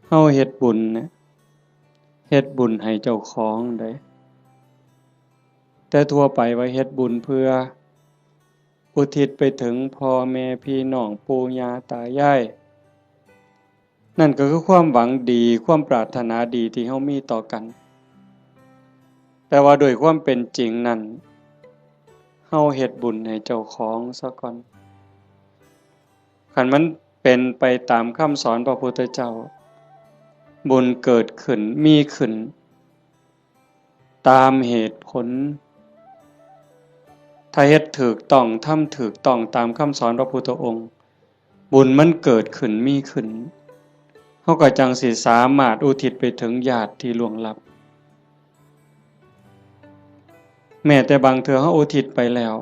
เฮาเฮ็ดบุญเนี่ยเฮ็ดบุญให้เจ้าของได้แต่ทั่วไปว่าเฮ็ดบุญเพื่ออุทิศไปถึงพ่อแม่พี่น้องปู่ย่าตายายนั่นก็คือความหวังดีความปรารถนาดีที่เฮามีต่อกันแต่ว่าโดยความเป็นจริงนั้นเฮาเฮ็ดบุญให้เจ้าของซะก่อนคันมันเป็นไปตามคำสอนพระพุทธเจ้าบุญเกิดขึ้นมีขึ้นตามเหตุผลถ้าเฮ็ดถูกต้องทำถูกต้องตามคำสอนพระพุทธองค์บุญมันเกิดขึ้นมีขึ้นเฮาก็จังสิสามารถอุทิศไปถึงญาติที่ล่วงลับแม้แต่บางเทื่อเฮาอุทิศไปแล้ว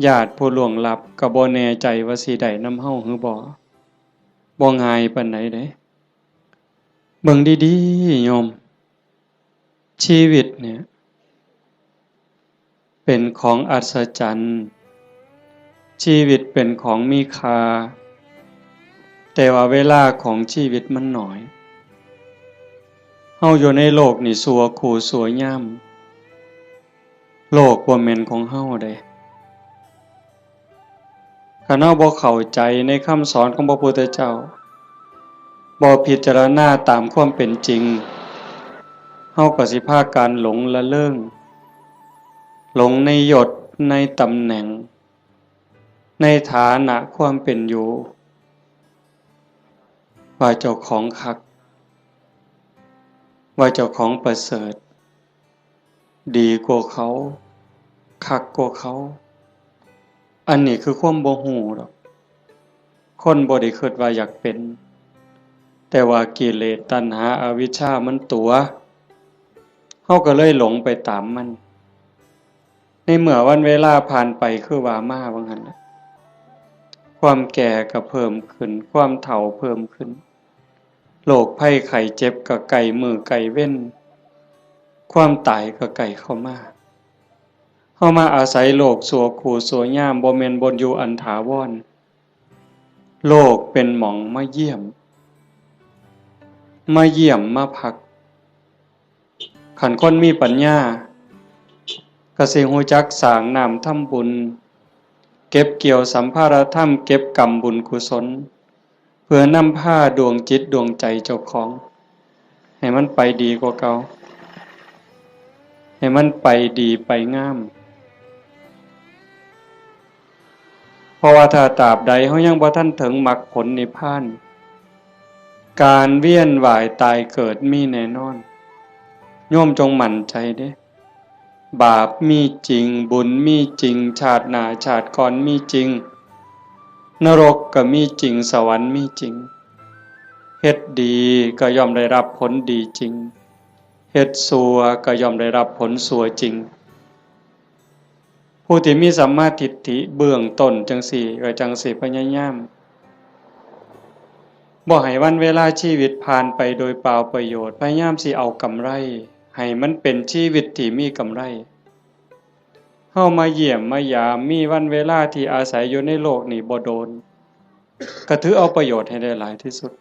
ญาติผู้ล่วงลับก็บ่แน่ใจว่าสิได้นำเฮาหรือบ่ง่ายปานใดเด้เบิ่งดีๆโยมชีวิตเนี่ยเป็นของอัศจรรย์ชีวิตเป็นของมีค่าแต่ว่าเวลาของชีวิตมันน้อยเฮาอยู่ในโลกนี่สัวคู่สัวยามโลกบ่แม่นของเฮาเด้คันเฮาบ่เข้าใจในคำสอนของพระพุทธเจ้าบ่พิจารณาตามความเป็นจริงเฮาก็สิพากันหลงละเริงหลงในยศในตำแหน่งในฐานะความเป็นอยู่ว่าเจ้าของคักว่าเจ้าของประเสริฐดีกว่าเขาคักกว่าเขาอันนี้คือความบ่ฮู้ดอกคนบ่ได้คิดว่าอยากเป็นแต่ว่ากิเลสตัณหาอวิชชามันตัวเฮาก็เลยหลงไปตามมันในเมื่อวันเวลาผ่านไปคือว่ามาว่างั้นน่ะความแก่ก็เพิ่มขึ้นความเฒ่าเพิ่มขึ้นโรคภัยไข้เจ็บก็ใกล้มื้อใกล้เว้นความตายก็ใกล้เข้ามาเฮามาอาศัยโลกสัวคู่สัวยามบ่แม่นบ่อยู่อันถาวรโลกเป็นหม่องมาเยี่ยมมาพักคันคนมีปัญญาก็สิรู้จักสร้างน้ำทำบุญเก็บเกี่ยวสัมภารธรรมเก็บกรรมบุญกุศลเพื่อนำพาดวงจิตดวงใจเจ้าของให้มันไปดีกว่าเก่าให้มันไปดีไปงามเพราะว่าถ้าตราบใดเฮายังบ่ทันถึงมรรคผลนิพพานการเวียนว่ายตายเกิดมีแน่นอนโยมจงมั่นใจเด้บาปมีจริงบุญมีจริงชาติหน้าชาติก่อนมีจริงนรกก็มีจริงสวรรค์มีจริงเฮ็ดดีก็ย่อมได้รับผลดีจริงเฮ็ดชั่วก็ย่อมได้รับผลชั่วจริงผู้ที่มีสัมมาทิฏฐิเบื้องต้นจังสี่ก็จังสิพยายามบ่ให้วันเวลาชีวิตผ่านไปโดยเปล่าประโยชน์พยายามสิเอากำไรให้มันเป็นชีวิตที่มีกำไรเฮามาเยี่ยมมายามมีวันเวลาที่อาศัยอยู่ในโลกนี้บ่โดนก็ถือเอาประโยชน์ให้ได้หลายที่สุด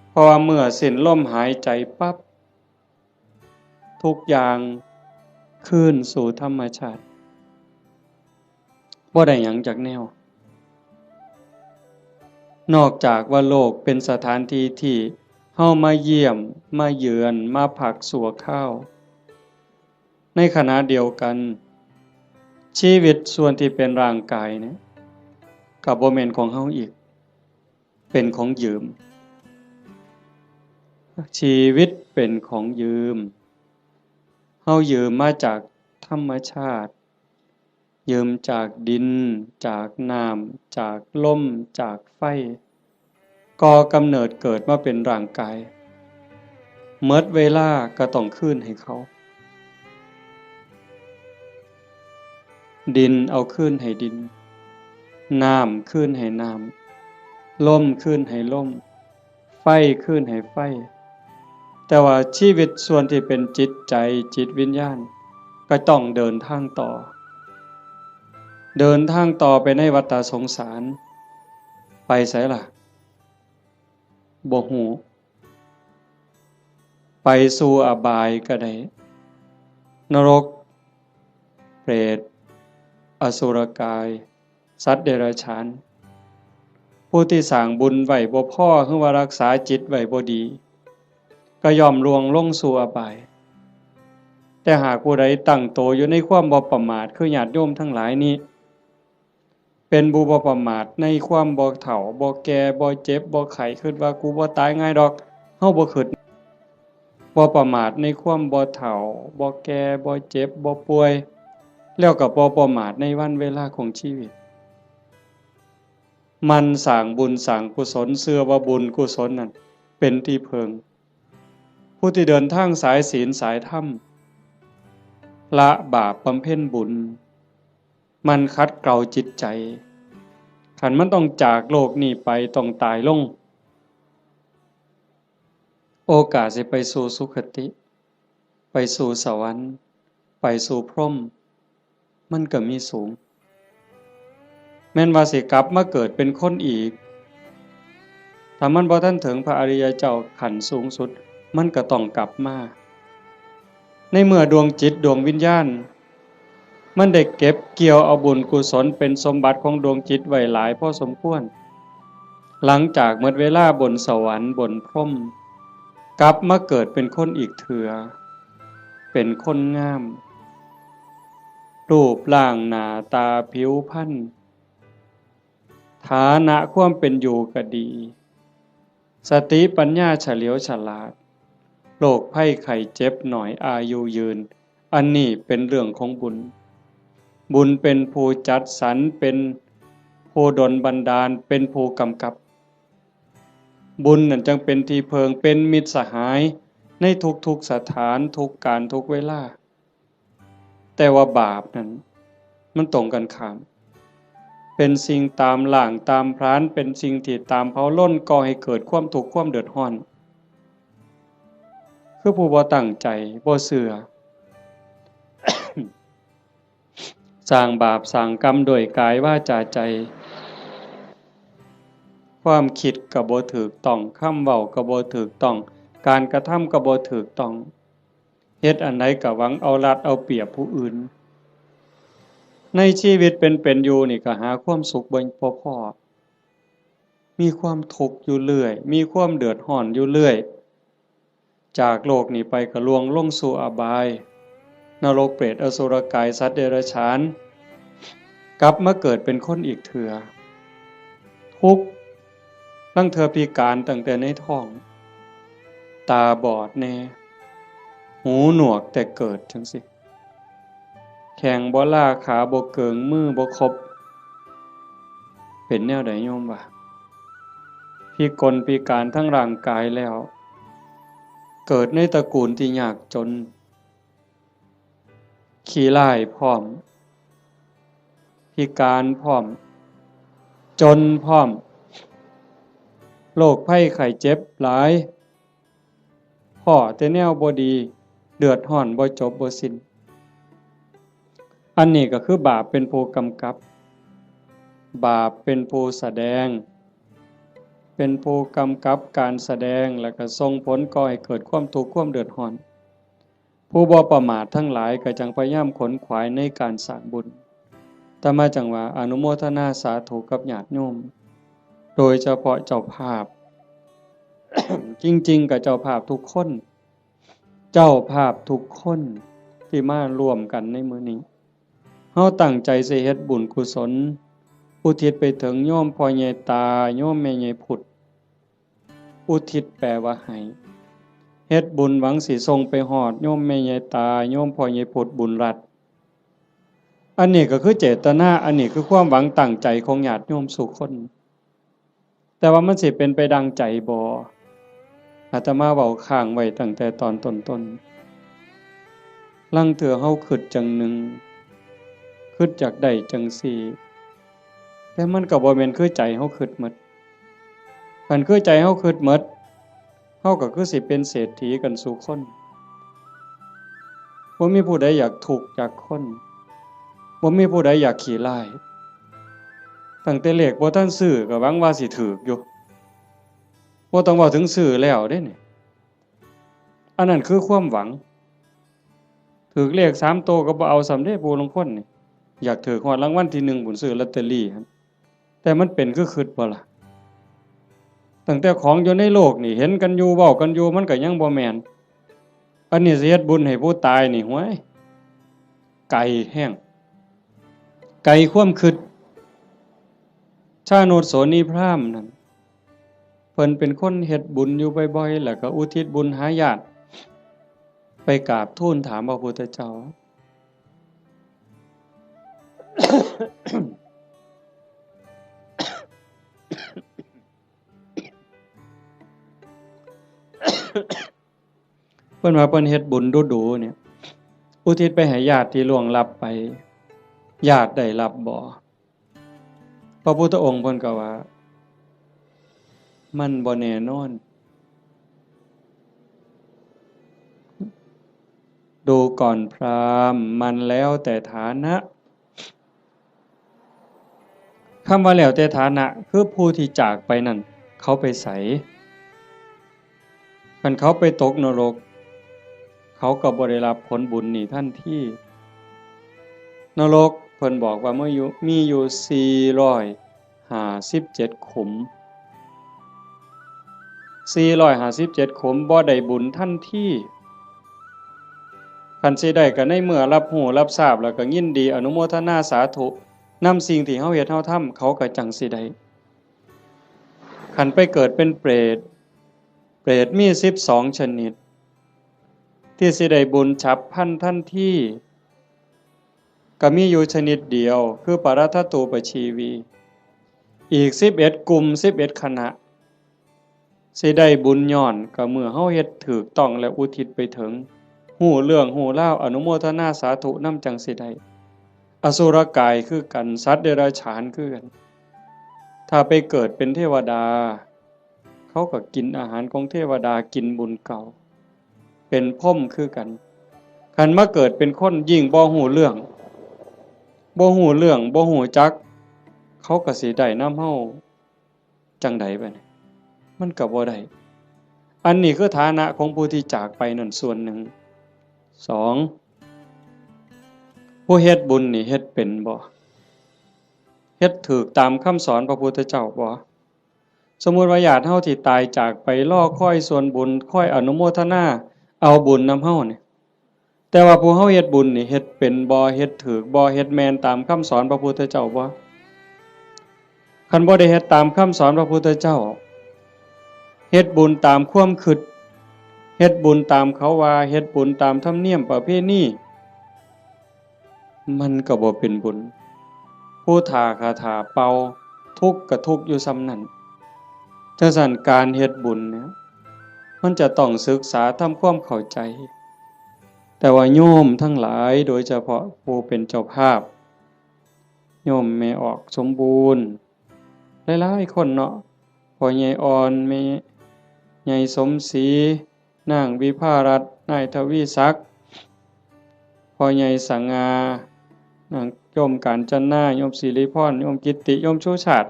เพราะว่าเมื่อสิ้นลมหายใจปั๊บทุกอย่างคืนสู่ธรรมชาติบ่ได้หยังจากแนวนอกจากว่าโลกเป็นสถานที่ที่เฮามาเยี่ยมมาเยือนมาพักชั่วคราวในขณะเดียวกันชีวิตส่วนที่เป็นร่างกายเนี่ยก็บ่แม่นของเฮาอีกเป็นของยืมชีวิตเป็นของยืมเฮายืมมาจากธรรมชาติยืมจากดินจากน้ำจากลมจากไฟก่อกำเนิดเกิดมาเป็นร่างกายหมดเวลาก็ต้องคืนให้เขาดินเอาคืนให้ดินน้ำคืนให้น้ำลมคืนให้ลมไฟคืนให้ไฟแต่ว่าชีวิตส่วนที่เป็นจิตใจจิตวิญญาณก็ต้องเดินทางต่อไปในวัฏสงสารไปไสล่ะ บ่ฮู้ไปสู่อบายก็ได้นรกเปรตอสุรกายสัตว์เดรัจฉานผู้ที่สร้างบุญไว้บ่พอคือว่ารักษาจิตไว้บ่ดีก็ย่อมลวงลงสู่อบายแต่หากผู้ใดตั้งโตอยู่ในความบ่ประมาทคือญาติโยมทั้งหลายนี้เป็นผู้บ่ประมาทในความบ่เฒ่าบ่แก่บ่เจ็บบ่ไข้คิดว่ากูบ่ตายง่ายดอกเฮาบ่คิดบ่ประมาทในความบ่เฒ่าบ่แก่บ่เจ็บบ่ป่วยแล้วก็บ่ประมาทในวันเวลาของชีวิตมันสร้างบุญสร้างกุศลเชื่อว่าบุญกุศลนั้นเป็นที่เพิงผู้ที่เดินทางสายศีลสายธรรมละบาปบำเพ็ญบุญมันคัดเกลาจิตใจขันมันต้องจากโลกนี้ไปต้องตายลงโอกาสสิไปสู่สุคติไปสู่สวรรค์ไปสู่พรหมมันก็มีสูงแม้นว่าสิกลับมาเกิดเป็นคนอีกถ้ามันบ่ทันถึงพระอริยเจ้าขั้นสูงสุดมันก็ต้องกลับมาในเมื่อดวงจิตดวงวิญญาณมันได้เก็บเกี่ยวเอาบุญกุศลเป็นสมบัติของดวงจิตไว้หลายพอสมควรหลังจากหมดเวลาบนสวรรค์บนพรหมกลับมาเกิดเป็นคนอีกเถื่อเป็นคนงามรูปร่างหน้าตาผิวพรรณฐานะความเป็นอยู่ก็ดีสติปัญญาเฉลียวฉลาดโรคภัยไข้เจ็บหน่อยอายุยืนอันนี้เป็นเรื่องของบุญบุญเป็นผู้จัดสรรเป็นผู้ดลบันดาลเป็นผู้กำกับบุญนั่นจึงเป็นที่เพิงเป็นมิตรสหายในทุกๆสถานทุกการทุกเวลาแต่ว่าบาปนั้นมันตรงกันข้ามเป็นสิ่งตามหล่างตามพรานเป็นสิ่งที่ตามเผาล้นก่อให้เกิดความทุกข์ความเดือดร้อนคือผู้บ่ตั้งใจบ่เชื่อ สร้างบาปสร้างกรรมโดยกายวาจาใจความคิดก็บ่ถูกต้องคำเว้าก็บ่ถูกต้องการกระทำก็บ่ถูกต้องเฮ็ดอันใดก็หวังเอารัดเอาเปรียบผู้อื่นในชีวิตเป็นอยู่นี่ก็หาความสุขบ่พอมีความทุกข์อยู่เรื่อยมีความเดือดร้อนอยู่เรื่อยจากโลกนี้ไปก็ล่วงลงสู่อบายนรกเปรตอสุรกายสัตว์เดรัจฉานกลับมาเกิดเป็นคนอีกเถื่อทุกข์ลังเธอพิการตั้งแต่ในท้องตาบอดแน่หูหนวกแต่เกิดจังสิแข้งบ่ล่าขาบ่เกิงมือบ่ครบเป็นแนวใดโยมวะพิกลพิการทั้งร่างกายแล้วเกิดในตระกูลที่ยากจนขี้ร้ายพร้อมพิการพร้อมจนพร้อมโรคภัยไข้เจ็บหลายพ้อแต่แนวบ่ดีเดือดร้อนบ่จบบ่สิ้นอันนี้ก็คือบาปเป็นผู้กำกับบาปเป็นผู้แสดงเป็นผู้กำกับการแสดงแล้วก็ส่งผลก่อให้เกิดความทุกข์ความเดือดร้อนผู้บ่ประมาททั้งหลายก็จังพยายามขนขวายในการสร้างบุญแต่มาจังว่าอนุโมทนาสาธุกับญาติโยมโดยเฉพาะเจ้าภาพ จริงๆกับเจ้าภาพทุกคนเจ้าภาพทุกคนที่มาร่วมกันในมื้อนี้เฮาตั้งใจสิเฮ็ดบุญกุศลอุทิศไปถึงโยมพ่อใหญ่ตาโยมแม่ใหญ่พุทธอุทิศแปลว่าให้เฮ็ดบุญหวังสิส่งไปฮอดโยมแม่ใหญ่ตาโยมพ่อใหญ่พุทธบุญรัตน์อันนี้ก็คือเจตนาอันนี้คือความหวังตั้งใจของญาติโยมทุกคนแต่ว่ามันสิเป็นไปดังใจบ่อาตมาเว้าค้างไว้ตั้งแต่ตอนต้นๆลังเถื่อเฮาคิดจังหนึ่งคิดจากได้จังสี่แต่มันก็บ่แม่นคือใจเฮาคิดหมดคันคือใจเฮาคิดหมดเฮาก็คือสิเป็นเศรษฐีกันสู่คนบ่มีผู้ใดอยากทุกข์จากคนบ่มีผู้ใดอยากขี้ร้ายตั้งแต่เลขบ่ทันซื้อก็หวังว่าสิถูกอยู่บ่ บ่ต้องเว้าถึงซื้อแล้วเด้นี่อันนั้นคือความหวังถูกเลข3ตัวก็บ่เอาสำเร็จผู้ลางคนนี่อยากถูกฮอดรางวัลที่1บุญซื้อลอตเตอรี่ครับแต่มันเป็นคือคิดบ่ล่ะตั้งแต่ของอยู่ในโลกนี่เห็นกันอยู่เว้ากันอยู่มันก็ยังบ่แม่นอันนี้สิเฮ็ดบุญให้ผู้ตายนี่ห้วยไกลแห้งไกลความคิดชาโนดโสนีพราหมณ์นั่นเพิ่นเป็นคนเฮ็ดบุญอยู่บ่อยๆแล้วก็อุทิศบุญหาญาติไปกราบทูลถามพระพุทธเจ้า เพิ่นว่าเพิ่นเฮ็ดบุญดูๆเนี่ยอุทิศไปให้ญาติที่ล่วงลับไปญาติได้รับบ่พระพุทธองค์เพิ่นก็ว่ามันบ่แน่นอนดูก่อนพราหมณ์มันแล้วแต่ฐานะคำว่าแล้วแต่ฐานะคือผู้ที่จากไปนั่นเขาไปไสคันเขาไปตกนรกเขาก็บ่ได้รับผลบุญนี่ทันทีนรกเพิ่นบอกว่ามีอยู่457ขุม457ขุมบ่ได้บุญทันทีคันสิได้ก็ในเมื่อรับรู้รับทราบแล้วก็ยินดีอนุโมทนาสาธุนำสิ่งที่เฮาเฮ็ดเฮาทำเขาก็จังสิได้คันไปเกิดเป็นเปรตมี12ชนิดที่สิได้บุญฉับพลันทันทีก็มีอยู่ชนิดเดียวคือปรัตถตูปชีวีอีก11กลุ่ม11คณะสิได้บุญย้อนก็เมื่อเฮาเฮ็ดถูกต้องและอุทิศไปถึงฮู้เรื่องฮู้ราวอนุโมทนาสาธุนำจังสิได้อสุรกายคือกันสัตว์เดรัจฉานคือกันถ้าไปเกิดเป็นเทวดาเขาก็กินอาหารของเทวดากินบุญเก่าเป็นพรหมคือกันคันมาเกิดเป็นคนยิ่งบ่ฮู้เรื่องบ่ฮู้จักเขาก็สิได้นำเฮาจังได๋บัดนี้มันก็บ่ได้อันนี้คือฐานะของผู้ที่จากไปนั่นส่วนหนึ่ง2ผู้เฮ็ดบุญนี่เฮ็ดเป็นบ่เฮ็ดถูกตามคำสอนพระพุทธเจ้าบ่สมมุติว่าญาติเฮาที่ตายจากไปรอคอยส่วนบุญคอยอนุโมทนาเอาบุญนำเฮานี่แต่ว่าผู้เฮาเฮ็ดบุญนี่เฮ็ดเป็นบ่เฮ็ดถูกบ่เฮ็ดแม่นตามคำสอนพระพุทธเจ้าบ่คันบ่ได้เฮ็ดตามคำสอนพระพุทธเจ้าเฮ็ดบุญตามความคิดเฮ็ดบุญตามเขาว่าเฮ็ดบุญตามธรรมเนียมประเพณีมันก็บ่เป็นบุญผู้ทาคาถาเป่าทุกข์ก็ทุกข์อยู่ส่ำนั้นจังซั่นการเฮ็ดบุญเนี่ยมันจะต้องศึกษาทำความเข้าใจแต่ว่าโยมทั้งหลายโดยเฉพาะผู้เป็นเจ้าภาพโยมแม่ออกสมบูรณ์หลายๆคนเนาะพ่อใหญ่อ่อนแม่ใหญ่สมศรีนางวิภารัตน์นายทวีศักดิ์พ่อใหญ่สังงานางโยมกาญจนาโยมศิริพรโยมกิตติโยมชูชาติ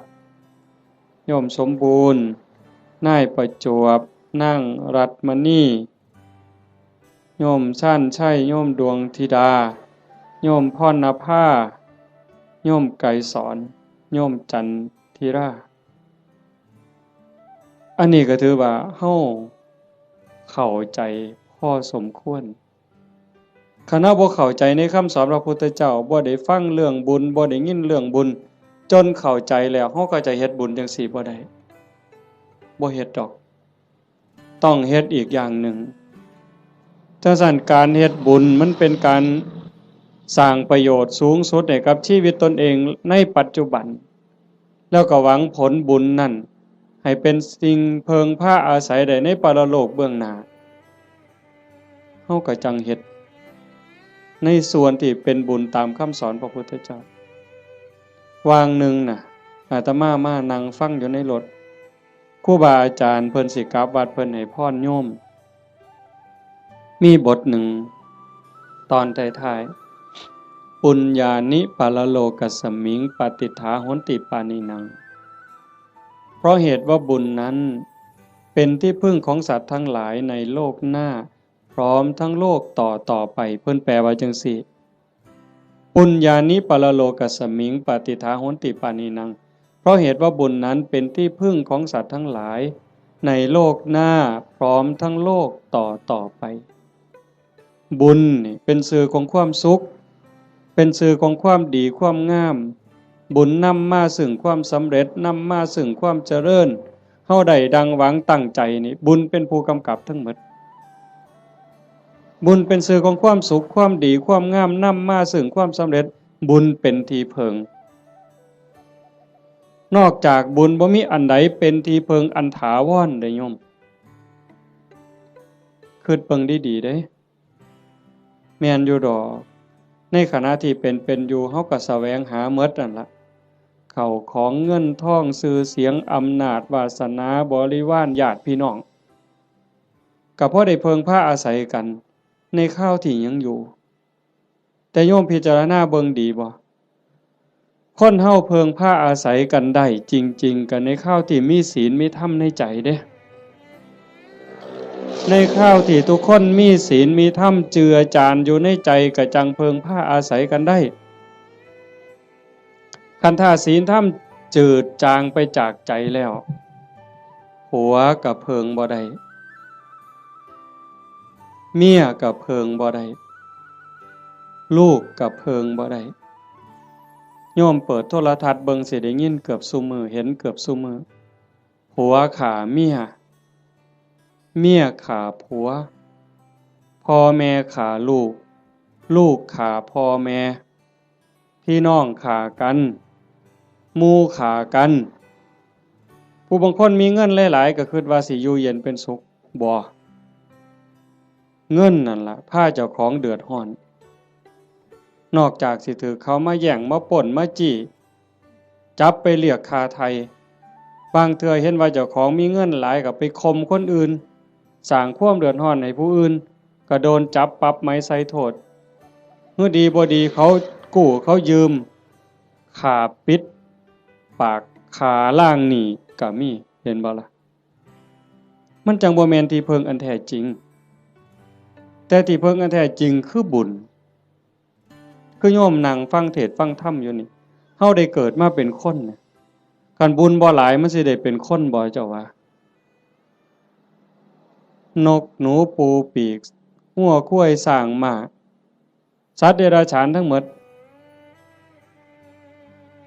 โยมสมบูรณ์นายประจวบนางรัตมณีโยมชั่นชัยโยมดวงธิดาโยมพรณภาโยมไกรสอนโยมจันทิราอันนี้ก็ถือว่าเฮาเข้าใจพอสมควรคณะบ่เข้าใจในคำสอนพระพุทธเจ้าบ่ได้ฟังเรื่องบุญบ่ได้ยินเรื่องบุญจนเข้าใจแล้วเฮาก็จะเฮ็ดบุญจังซี่บ่ได้บ่เฮ็ดดอกต้องเฮ็ดอีกอย่างหนึ่งจังซั่นการเฮ็ดบุญมันเป็นการสร้างประโยชน์สูงสุดให้กับชีวิตตนเองในปัจจุบันแล้วก็หวังผลบุญนั่นให้เป็นสิ่งเพิงพาอาศัยได้ในปรโลกเบื้องหน้าเฮาก็จังเฮ็ดในส่วนที่เป็นบุญตามคำสอนพระพุทธเจ้าวางหนึ่งน่ะอาตมามานั่งฟังอยู่ในรถครูบาอาจารย์เพิ่นสิกลับวัดเพิ่นให้พรโยมมีบทหนึ่งตอนท้ายๆปุญญานิปาลโลกัสสมิงปฏิฐาโหนติปานินังเพราะเหตุว่าบุญนั้น เป็นที่พึ่งของสัตว์ทั้งหลายในโลกหน้าพร้อมทั้งโลกต่อไปเพิ่นแปลว่าจังซี่ปุญญานิปรโลกัสสมิงปฏิทาโหนติปานินังเพราะเหตุว่าบุญนั้นเป็นที่พึ่งของสัตว์ทั้งหลายในโลกหน้าพร้อมทั้งโลกต่อไปบุญนี่เป็นสื่อของความสุขเป็นสื่อของความดีความงามบุญนำมาซึ่งความสำเร็จนำมาซึ่งความเจริญเฮาได้ดังหวังตั้งใจนี่บุญเป็นผู้กำกับทั้งหมดบุญเป็นสื่อของความสุขความดีความงามนำมาซึ่งความสำเร็จบุญเป็นที่เพิงนอกจากบุญบ่มีอันใดเป็นที่เพิงอันถาวรเด้อโยมคิดเบิ่งดีๆเด้แม่นอยู่ดอกในขณะที่เป็นอยู่เฮาก็แสวงหาหมดนั่นล่ะเข้าของเงินทองชื่อเสียงอำนาจวาสนาบริวารญาติพี่น้องก็เพราะได้เพิงพาอาศัยกันในข้าวที่ยังอยู่แต่โยมพิจารณาเบิ่งดีบ่คนเฮาเพิงพาอาศัยกันได้จริงๆกันในข้าวที่มีศีลมีธรรมในใจเด้ในข้าวที่ทุกคนมีศีลมีธรรมเจือจานอยู่ในใจก็จังเพิงพาอาศัยกันได้คันถ้าศีลธรรมจืดจางไปจากใจแล้วผัวกับเพิงบ่ได้เมียกับเพิงบ่ได้ลูกกับเพิงบ่ได้โยมเปิดโทรทัศน์เบิ่งสิได้ยินเกือบซุมื้อเห็นเกือบซุมื้อผัวฆ่าเมียเมียฆ่าผัวพ่อแม่ฆ่าลูกลูกฆ่าพ่อแม่พี่น้องฆ่ากันหมู่ฆ่ากันผู้บางคนมีเงินหลายๆก็คิดว่าสิอยู่เย็นเป็นสุขบ่เงินนั่นล่ะพาเจ้าของเดือดร้อนนอกจากสิถือเขามาแย่งมาป่นมาจี้จับไปเรียกค่าไทยบางเทื่อเห็นว่าเจ้าของมีเงินหลายก็ไปข่มคนอื่นสร้างความเดือดร้อนให้ผู้อื่นก็โดนจับปรับไม้ใส่โทษเมื่อดีบ่ดีเขากู้เขายืมค่าปิดปากค่าล่างหนี้ก็มีเห็นบ่ล่ะมันจังบ่แม่นที่เพิงอันแท้จริงแต่ที่เพิงอันแท้จริงคือบุญคือโยมนั่งฟังเทศน์ฟังธรรมอยู่นี่เฮาได้เกิดมาเป็นคนเนี่ยคันบุญบ่หลายมันสิได้เป็นคนบ่เจ้าว่านกหนูปูปีกงัวควายสร้างม้าสัตว์เดรัจฉานทั้งหมด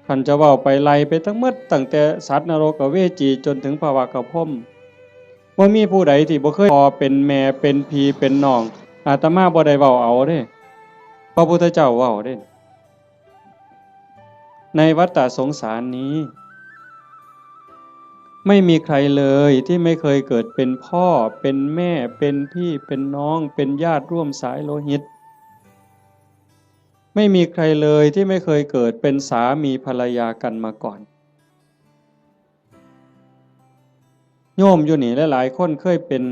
คันจะเว้าไปไล่ไปทั้งหมดตั้งแต่สัตว์นรกเวจีจนถึงภวกพรหมบ่มีผู้ใดที่บ่เคยพ่อเป็นแม่เป็นพี่เป็นน้องอาตมาบ่ได้เว้าเอาเด้พระพุทธเจ้าเว้าเด้ในวัฏฏะสงสารนี้ไม่มีใครเลยที่ไม่เคยเกิดเป็นพ่อเป็นแม่เป็นพี่เป็นน้องเป็นญาติร่วมสายโลหิตไม่มีใครเลยที่ไม่เคยเกิดเป็นสามีภรรยากันมาก่อนโยมอยู่นี่หลายๆคนเคยเป็น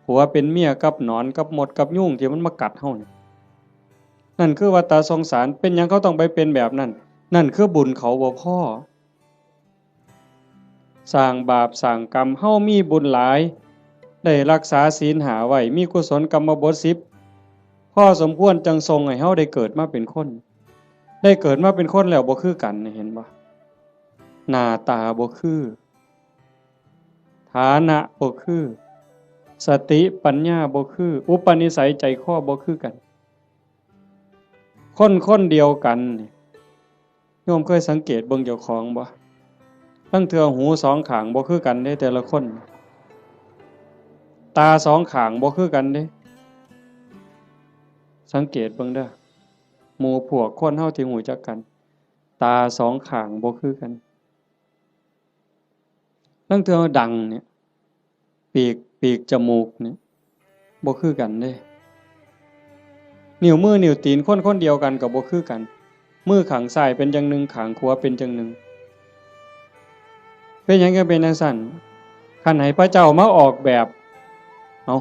ผัวเป็นเมียกับหนอนกับมดกับยุ่งที่มันมากัดเฮานี่นั่นคือวัฏฏะสงสารเป็นหยังเขาต้องไปเป็นแบบนั้นนั่นคือบุญเขาบ่พอสร้างบาปสร้างกรรมเฮามีบุญหลายได้รักษาศีล5ไว้มีกุศลกรรมบท10พอสมควรจังทรงให้เฮาได้เกิดมาเป็นคนได้เกิดมาเป็นคนแล้วบ่คือกันเห็นบ่หน้าตาบ่คือฐานะบ่คือสติปัญญาบ่คืออุปนิสัยใจคอบ่คือกันคนเดียวกันโยมเคยสังเกตเบิ่งเจ้าของบ่ตั้งเทื่อหูสองข้างบ่คือกันเด้แต่ละคนตาสองข้างบ่คือกันเด้สังเกตเบิ่งเด้อหมู่พวกคนเฮาที่รู้จักกันตาสองข้างบ่คือกันตั้งเทื่อดังเนี่ยปีกจมูกเนี่ยบ่คือกันเด้นิ้วมือนิ้วตีนคนเดียวกันก็บ่คือกันมือข้างซ้ายเป็นจังหนึ่งข้างขวาเป็นจังหนึ่งเป็นหยังก็เป็นจังซั่นคันให้พระเจ้ามาออกแบบเอา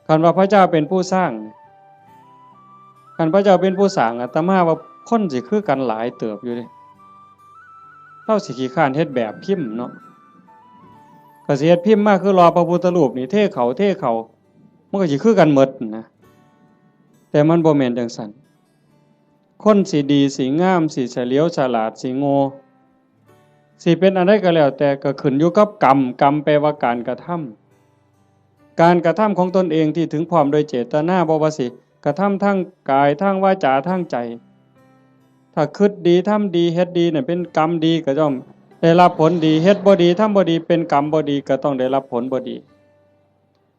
คันว่าพระเจ้าเป็นผู้สร้างคันพระเจ้าเป็นผู้สร้างอาตมาว่าคนสิคือกันหลายเติบอยู่เด้เราสิขี้คร้านเฮ็ดแบบพิมพ์เนาะ ก็สิเฮ็ดพิมพ์มาคือรอพระพุทธรูปนี่เทเขามันก็สิคือกันหมดนะแต่มันบ่แม่นจังซั่นคนสิดีสิงามสิเฉลียวฉลาดสิโง่สิเป็นอะไรก็แล้วแต่ก็ขึ้นอยู่กับกรรมแปลว่าการกระทำของตนเองที่ถึงพร้อมโดยเจตนาบ่ว่าสิกระทำทั้งกายทั้งวาจาทั้งใจถ้าคิดดีทำดีเฮ็ดดีเนี่ยเป็นกรรมดีก็ต้องได้รับผลดีเฮ็ดบ่ดีทำบ่ดีเป็นกรรมบ่ดีก็ต้องได้รับผลบ่ดี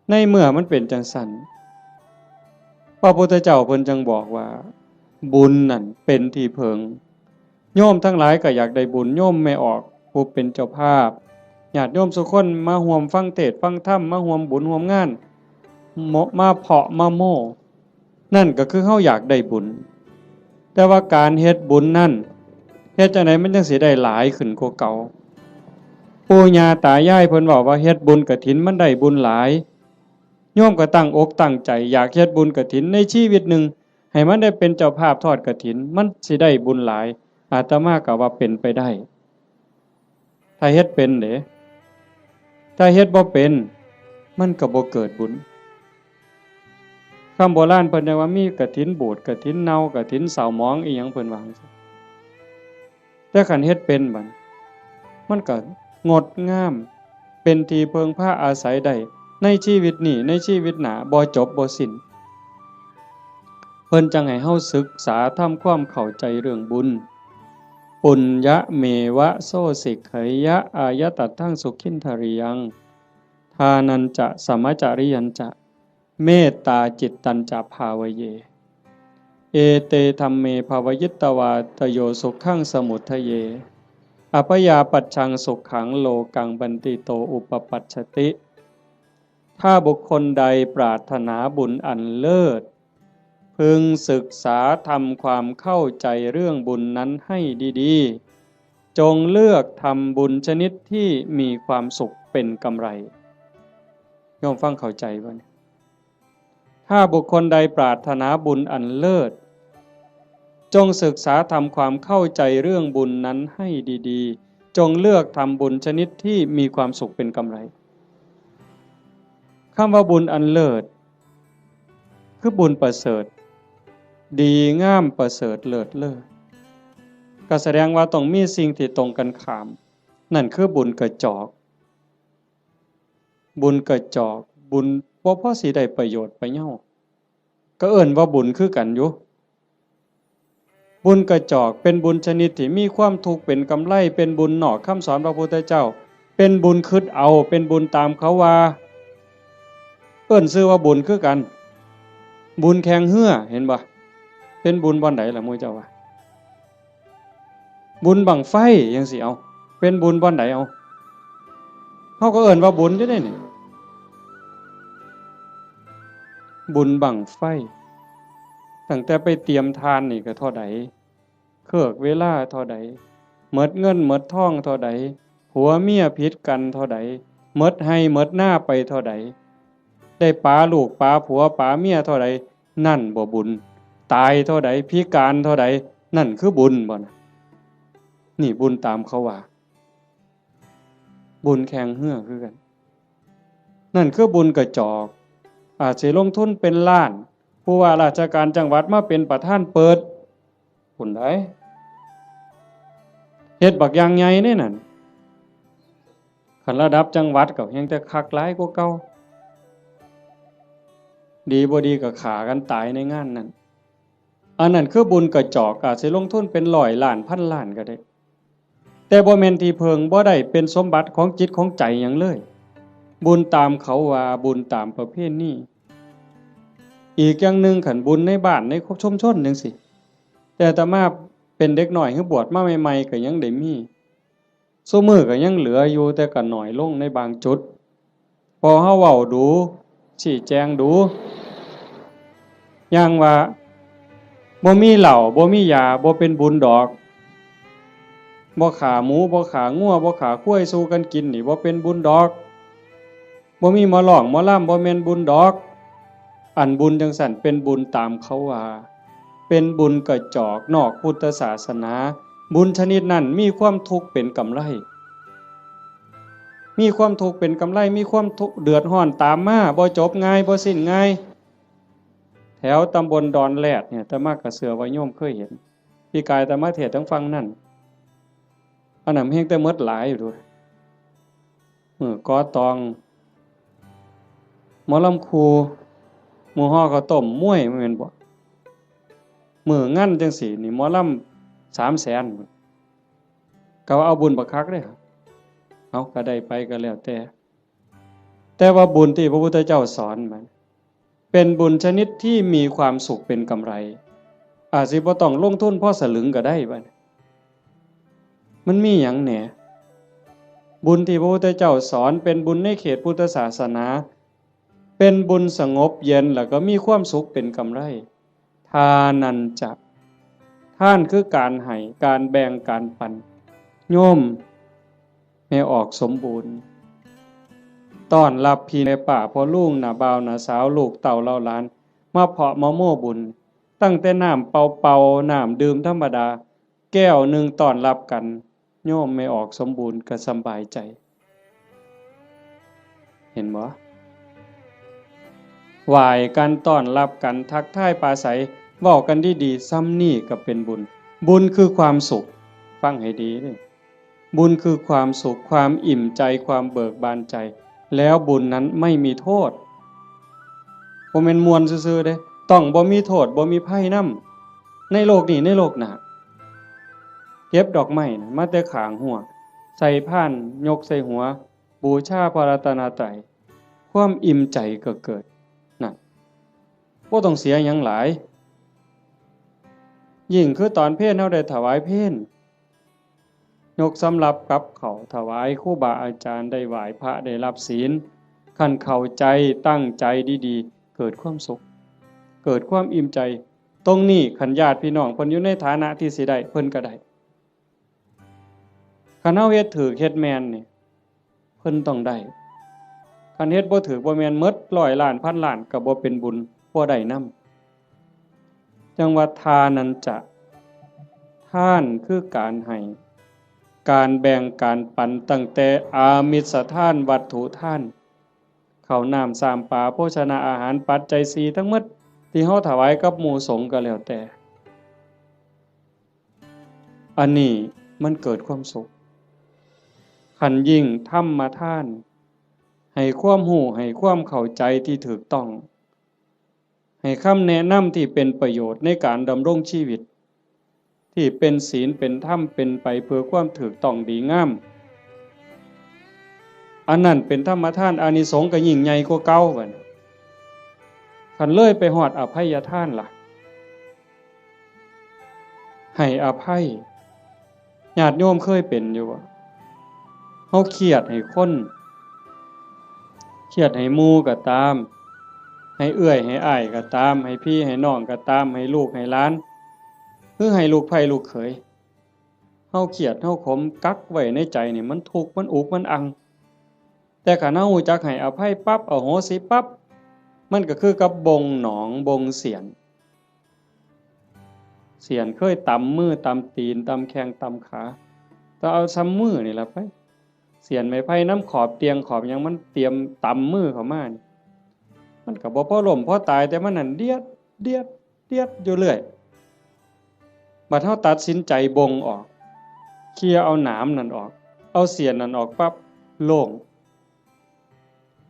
ในเมื่อมันเป็นจังซั่นพระพุทธเจ้าเพิ่นจังบอกว่าบุญนั่นเป็นที่เพิงโยมทั้งหลายก็อยากได้บุญโยมไม่ออกผู้เป็นเจ้าภาพญาติโยมทุกคนมาร่วมฟังเทศน์ฟังธรรมมาร่วมบุญร่วมงานมาเพาะมาโม่นั่นก็คือเฮาอยากได้บุญแต่ว่าการเฮ็ดบุญนั่นเฮ็ดจังได๋มันจังสิได้หลายขึ้นกว่าเก่าปู่ย่าตายายเพิ่นบอกว่าเฮ็ดบุญกฐินมันได้บุญหลายโยมก็ตั้งอกตั้งใจอยากเฮ็ดบุญกฐินในชีวิตหนึ่งให้มันได้เป็นเจ้าภาพทอดกฐินมันสิได้บุญหลายอาตมาก็ว่าเป็นไปได้ถ้าเฮ็ดเป็นเด้ถ้าเฮ็ดบ่เป็นมันก็บ่เกิดบุญคำโบราณเพิ่นว่ามีกฐินบูดกฐินเน่ากฐินเศร้าหมองอีหยังเพิ่นว่าแต่คันเฮ็ดเป็นบัดมันก็งดงามเป็นที่เพิงพาอาศัยได้ในชีวิตนี้ในชีวิตหน้าบ่จบบ่สิ้นเพิ่นจังให้เฮาศึกษาทำความเข้าใจเรื่องบุญปุญญะเมวะโสสิกขยะอายตัตถังสุขินทริยังทานันจะสมจริยันจะเมตตาจิตตัญจะภาวเยเอเตธัมเมภาวยิตตวาตโยสุขังสมุทเยอภยาปัจฉังสุขังโลกังบันติโตอุปปัชชติถ้าบุคคลใดปรารถนาบุญอันเลิศพึงศึกษาทำความเข้าใจเรื่องบุญนั้นให้ดีๆจงเลือกทำบุญชนิดที่มีความสุขเป็นกำไรโยมฟังเข้าใจบ่เนี่ยถ้าบุคคลใดปรารถนาบุญอันเลิศจงศึกษาทำความเข้าใจเรื่องบุญนั้นให้ดีๆจงเลือกทำบุญชนิดที่มีความสุขเป็นกำไรคำว่าบุญอันเลิศคือบุญประเสริฐดีงามประเสริฐเลิศเลิศก็แสดงว่าต้องมีสิ่งที่ตรงกันข้ามนั่นคือบุญกระจอกบุญบ่พอสิได้ประโยชน์ไปเนาะก็เอิ้นว่าบุญคือกันอยู่บุญกระจอกเป็นบุญชนิดที่มีความทุกข์เป็นกำไรเป็นบุญนอกคำสอนพระพุทธเจ้าเป็นบุญคิดเอาเป็นบุญตามเขาว่าเอิ้นชื่อว่าบุญคือกันบุญแข่งเหือเห็นบ่เป็นบุญบ่อนใดล่ะหมู่เจ้าว่าบุญบั้งไฟจังสิเอาเป็นบุญบ่อนใดเอาเฮาก็เอิ้นว่าบุญอยู่เด้นี่บุญบั้งไฟตั้งแต่ไปเตรียมทานนี่ก็เท่าใดเครือกเวลาเท่าใดหมดเงินหมดทองเท่าใดผัวเมียผิดกันเท่าใดหมดให้หมดหน้าไปเท่าใดได้ปาลูกปาผัวปาเมียเท่าใดนั่นบ่บุญตายเท่าใดพิการเท่าใดนั่นคือบุญบ่นะนี่บุญตามเขาว่าบุญแข่งเหือคือกันนั่นคือบุญกระจอกอาจสิลงทุนเป็นล้านผู้ว่าราชการจังหวัดมาเป็นประธานเปิดพุ่นได้เฮ็ดบักอย่างใหญ่นี่นั่นคันระดับจังหวัดก็ยังแต่คักหลายกว่าเก่าดีบ่ดีก็ฆ่ากันตายในงานนั้นอันนั้นคือบุญกระจอกอาจสิลงทุนเป็น100 ล้านพันล้านก็ได้แต่บ่แม่นที่เพิงบ่ได้เป็นสมบัติของจิตของใจหยังเลยบุญตามเขาว่าบุญตามประเพณีอีกอย่างหนึ่งขันบุญในบ้านในชุมชนจังซี่แต่อาตมาเป็นเด็กน้อยคือบวชมาใหม่ๆก็ยังได้มีซุมื้อก็ยังเหลืออยู่แต่ก็น้อยลงในบางจุดพอเฮาเว้าดูชี้แจงดูอย่างว่าบ่มีเหล้าบ่มียาบ่เป็นบุญดอกบ่ขาหมูบ่ขางัวบ่ขาควายสู้กันกินนี่บ่เป็นบุญดอกบ่มีหมอร้องหมอลำบ่แม่นบุญดอกอันบุญจังสั่นเป็นบุญตามเขาว่าเป็นบุญกระจอกนอกพุทธศาสนาบุญชนิดนั้นมีความทุกข์เป็นกำไร มีความทุกข์เป็นกำไรมีความทุกข์เดือดร้อนตามมาบ่จบง่ายบ่สิ้นง่ายแถวตำบลดอนแรดเนี่ยอาตมากระเสือว่าโยมเคยเห็นพี่กายอาตมาเทศน์ทั้งฟังนั่นอันนั้นเพียงแต่หมดหลายอยู่ด้วยกอตองหมอลำครูหมู่ฮ้อข้าวต้มมวยแม่นบ่มื้องั้นจังซี่นี่หมอลำ300,000ก็ว่าเอาบุญบักคักเด้เอาก็ได้ไปก็แล้วแต่ว่าบุญที่พระพุทธเจ้าสอนมันเป็นบุญชนิดที่มีความสุขเป็นกำไรอาจสิบ่ต้องลงทุนพอสลึงก็ได้บัดมันมีหยังแหน่บุญที่พระพุทธเจ้าสอนเป็นบุญในเขตพุทธศาสนาเป็นบุญสงบเย็นแล้วก็มีความสุขเป็นกำไรทานันจะท่านคือการให้การแบ่งการปันโยมให้ออกสมบูรณ์ต้อนรับพี่ในป่าพ่อลุงน่ะบ่าวน่ะสาวลูกเต่าเล่าหลานมาเพาะมะโม่บุญตั้งแต่น้ำเป่าๆน้ำดื่มธรรมดาแก้วหนึ่งต้อนรับกันโยมไม่ออกสมบูรณ์ก็สบายใจเห็นบ่ไหว้กันต้อนรับกันทักทายปราศัยเว้ากันดีๆซ้ำนี่ก็เป็นบุญบุญคือความสุขฟังให้ดีนี่บุญคือความสุขความอิ่มใจความเบิกบานใจแล้วบุญนั้นไม่มีโทษบ่แม่นม่วนซื่อๆเด้ต้องบ่มีโทษบ่มีภัยนำในโลกนี้ในโลกหน้าเก็บดอกไม้นะมาแต่ข้างหัวใส่พานยกใส่หัวบูชาพระรัตนตรัยความอิ่มใจก็เกิดนั่นบ่ต้องเสียหยังหลายยิ่งคือตอนเพลเฮาได้ถวายเพลยกสำรับกับเขาถวายครูบาอาจารย์ได้ไหว้พระได้รับศีลคันเข้าใจตั้งใจดีๆเกิดความสุขเกิดความอิ่มใจตรงนี้คันญาติพี่น้องเพิ่นอยู่ในฐานะที่สิได้เพิ่นก็ได้คันเฮาเฮ็ดถูกเฮ็ดแม่นนี่เพิ่นต้องได้คันเฮ็ดบ่ถูกบ่แม่นหมด100ล้านพันล้านก็บ่เป็นบุญบ่ได้นำจังว่าทานันจะท่านคือการให้การแบ่งการปันตั้งแต่อามิสทานวัตถุทานข้าวน้ำสามปลาโภชนาอาหารปัจจัย4ทั้งหมดที่เฮาถวายกับหมู่สงฆ์ก็แล้วแต่อันนี้มันเกิดความสุขขันยิ่งธรรมทานให้ความรู้ให้ความเข้าใจที่ถูกต้องให้คำแนะนำที่เป็นประโยชน์ในการดำรงชีวิตที่เป็นศีลเป็นธรรมเป็นไปเพื่อความถูกต้องดีงามอันนั้นเป็นธรรมทานอานิสงส์ก็ยิ่งใหญ่กว่าเก่าบัดคันเลยไปฮอดอภัยทานล่ะให้อภัยญาติโยมเคยเป็นอยู่บ่เฮาเครียดให้คนเครียดให้หมู่ก็ตามให้เอื้อยให้อ้ายก็ตามให้พี่ให้น้องก็ตามให้ลูกให้หลานหรือให้ลูกไผลูกเขยเฮาเครียดเฮาขมกักไว้ในใจนี่มันทุกข์มันอุกมันอังแต่คันเฮารู้จักให้อภัยปั๊บอโหสิปั๊บมันก็คือกับบงหนองบงเสียนเคยตำมือตำตีนตำแข้งตำขาก็เอาซ้ำมือนี่ล่ะไปเสียนไม้ไผ่น้ำขอบเตียงขอบหยังมันเตรียมตำมือเข้ามานี่มันก็บ่พอล้มพอตายแต่มันนั่นเดียดอยู่เรื่อยบัดเฮาตัดสินใจบงออกเคลียร์เอาหนามนั่นออกเอาเสียนนั่นออกปั๊บโล่ง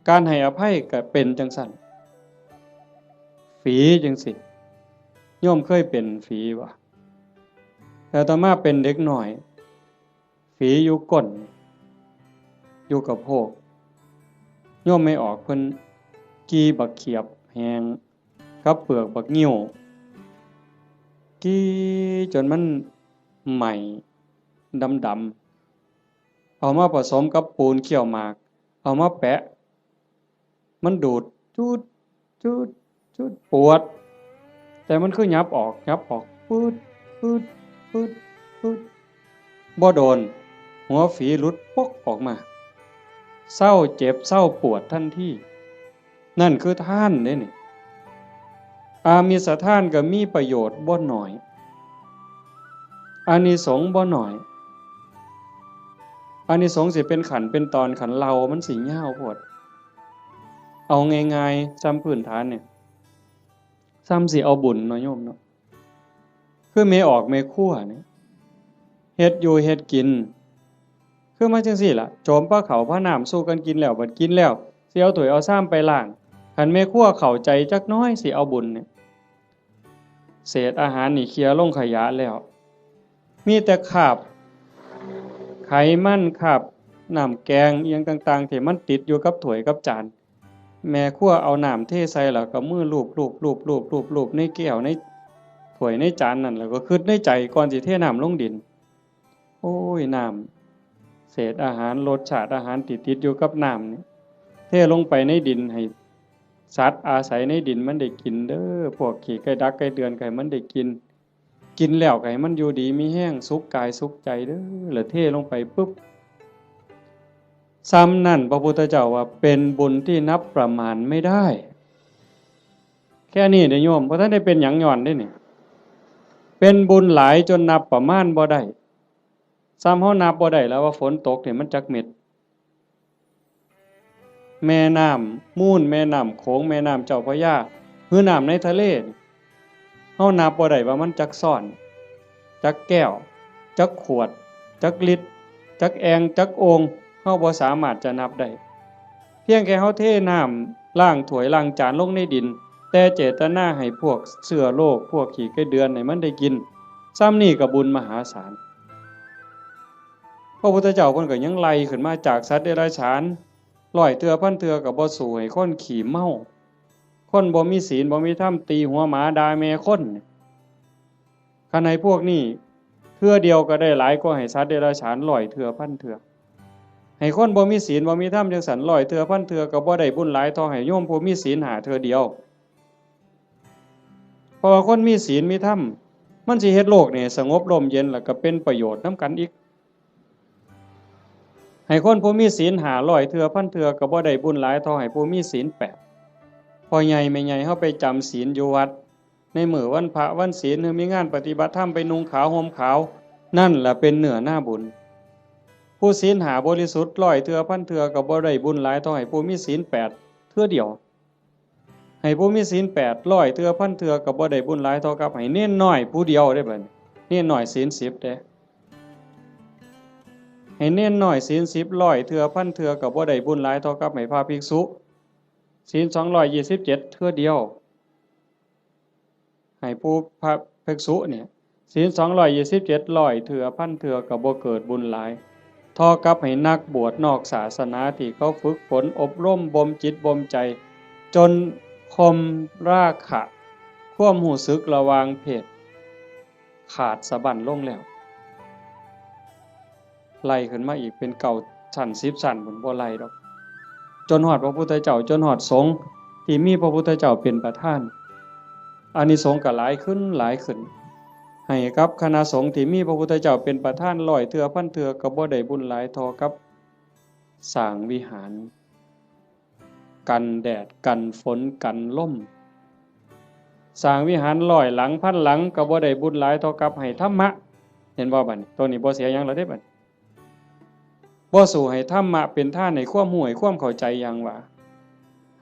การให้อภัยก็เป็นจังซั่นฝีจังสิโยมเคยเป็นฝีบ่แต่ต่อมาเป็นเด็กน้อยฝีอยู่ก้นอยู่กับโพกโยมไม่ออกเพิ่นกีบักเขียบแหงกับเปลือกบักงิ้วกีจนมันใหม่ดำๆเอามาผสมกับปูนเคี่ยวหมากเอามาแปะมันดูดจูดปวดแต่มันคือยับออกปืดบ่โดนหัวฝีหลุดปกออกมาเศร้าเจ็บเศร้าปวดทันทีนั่นคือท่านเด้นี่อามิสทานก็มีประโยชน์บ่น้อยอานิสงส์บ่น้อย อานิสงส์สิเป็นขันเป็นตอนขันเรามันสิยาวโพดเอาง่ายๆซ้ำพื้นฐานเนี่ยซ้ำสิเอาบุญเนาะโยมเนาะคือเมออกเมคั่วเนี่ยเฮ็ดอยู่เฮ็ดกินคือมาจังซี่ล่ะโจมปลาเขาพระน้ำสู้กันกินแล้วบัดกินแล้วสิเอาถ้วยเอาซ้ำไปล้างคันเมคั่วเข้าใจจักน้อยสิเอาบุญเนี่ยเศษอาหารนี่เคลียร์ลงขยะแล้วมีแต่คราบไขมันคราบน้ำแกงเอียงต่างๆที่มันติดอยู่กับถ้วยกับจานแม่ครัวเอาน้ำเทใส่แล้วก็มือลูบในแก้วในถ้วยในจานนั่นแล้วก็คิดในใจก่อนสิเทน้ำลงดินโอ้ยน้ำเศษอาหารรสชาติอาหารติดอยู่กับน้ำนี่เทลงไปในดินให้สัตว์อาศัยในดินมันได้กินเด้อพวกขี้ไก่ดักไก่เดือนไก่มันได้กินแล้วไก่มันอยู่ดีมีแห้งสุขกายสุขใจเด้อแล้วเทลงไปปุ๊บซ้ำนั่นพระพุทธเจ้าว่าเป็นบุญที่นับประมาณไม่ได้แค่นี้เด้อโยมเพราะท่านได้เป็นหยังย้อนได้นี่เป็นบุญหลายจนนับประมาณบ่ได้ซ้ำเฮานับบ่ได้แล้วว่าฝนตกเนี่ยมันจักเม็ดแม่น้ำมูลแม่น้ำโขงแม่น้ำเจ้าพระยาหรือน้ำในทะเลเฮานับบ่ได้ว่ามันจักซ่อนจักแก้วจักขวดจักลิตรจักแองจักโองเฮาบ่สามารถจะนับได้เพียงแค่เฮาเทน้ำล้างถ้วยล้างจานลงในดินแต่เจตนาให้พวกเชื้อโรคพวกขี้ไก่เดือนให้มันได้กินซ้ำนี่ก็บุญมหาศาลพระพุทธเจ้าเพิ่นก็ยังไล่ขึ้นมาจากสัตว์เดรัจฉานร้อยเทื่อพันเทื่อก็บ่สู้ให้คนขี้เมาคนบ่มีศีลบ่มีธรรมตีหัวหมาด่าแม่คนคันให้พวกนี้เทื่อเดียวก็ได้หลายกว่าให้สัตว์เดรัจฉานร้อยเทื่อพันเทื่อให้คนบ่มีศีลบ่มีธรรมจังสันร้อยเทื่อพันเทื่อก็บ่ได้บุญหลายเท่าให้โยมผู้มีศีลหาเทื่อเดียวเพราะว่าคนมีศีลมีธรรมมันสิเฮ็ดโลกนี่สงบร่มเย็นแล้วก็เป็นประโยชน์นำกันอีกให้คนผู้มีศีลหาร้อยเทื่อพันเทื่อก็บ่ได้บุญหลายเท่าให้ผู้มีศีล8พอใหญ่แม่ใหญ่เฮาไปจำศีลอยู่วัดในมื้อวันพระวันศีลหรือมีงานปฏิบัติธรรมไปนุ่งขาวห่มขาวนั่นล่ะเป็นเนื้อหน้าบุญผู้ศีลหาบริสุทธิ์ร้อยเทื่อพันเทื่อก็บ่ได้บุญหลายเท่าให้ผู้มีศีล8เทื่อเดียวให้ผู้มีศีล8ร้อยเทื่อพันเทื่อก็บ่ได้บุญหลายเท่ากับให้เน้นน้อยผู้เดียวได้บัดเน้นน้อยศีล10เด้ให้เน้นน้อยศีล10ร้อยเทื่อพันเทื่อก็บ่ได้บุญหลายเท่ากับให้พระภิกษุศีล227เทื่อเดียวให้ผู้พระภิกษุเนี่ยศีล227ร้อยเทื่อพันเทื่อก็บ่เกิดบุญหลายเท่ากับให้นักบวชนอกศาสนาที่เขาฝึกฝนอบรมบ่มจิตบ่มใจจนคมราคะความรู้สึกระหว่างเพศขาดสะบั้นลงแล้วไล่ขึ้นมาอีกเป็นเก่าชั้น10ชั้นพุ่นบ่ไล่ดอกจนฮอดพระพุทธเจ้าจนฮอดสงฆ์ที่มีพระพุทธเจ้าเป็นประธานอานิสงส์ก็หลายขึ้นให้กับคณะสงฆ์ที่มีพระพุทธเจ้าเป็นประธานร้อยเทื่อพันเทื่อก็บ่ได้บุญหลายเท่ากับสร้างวิหารกันแดดกันฝนกันลมสร้างวิหารร้อยหลังพันหลังก็บ่ได้บุญหลายเท่ากับให้ธรรมะเห็นบ่บัดนี้ตัวนี้บ่เสียหยังแล้วเด้บัดบ่สู้ให้ธรรมะเป็นท่านในความรู้ให้ความเข้าใจอย่างว่า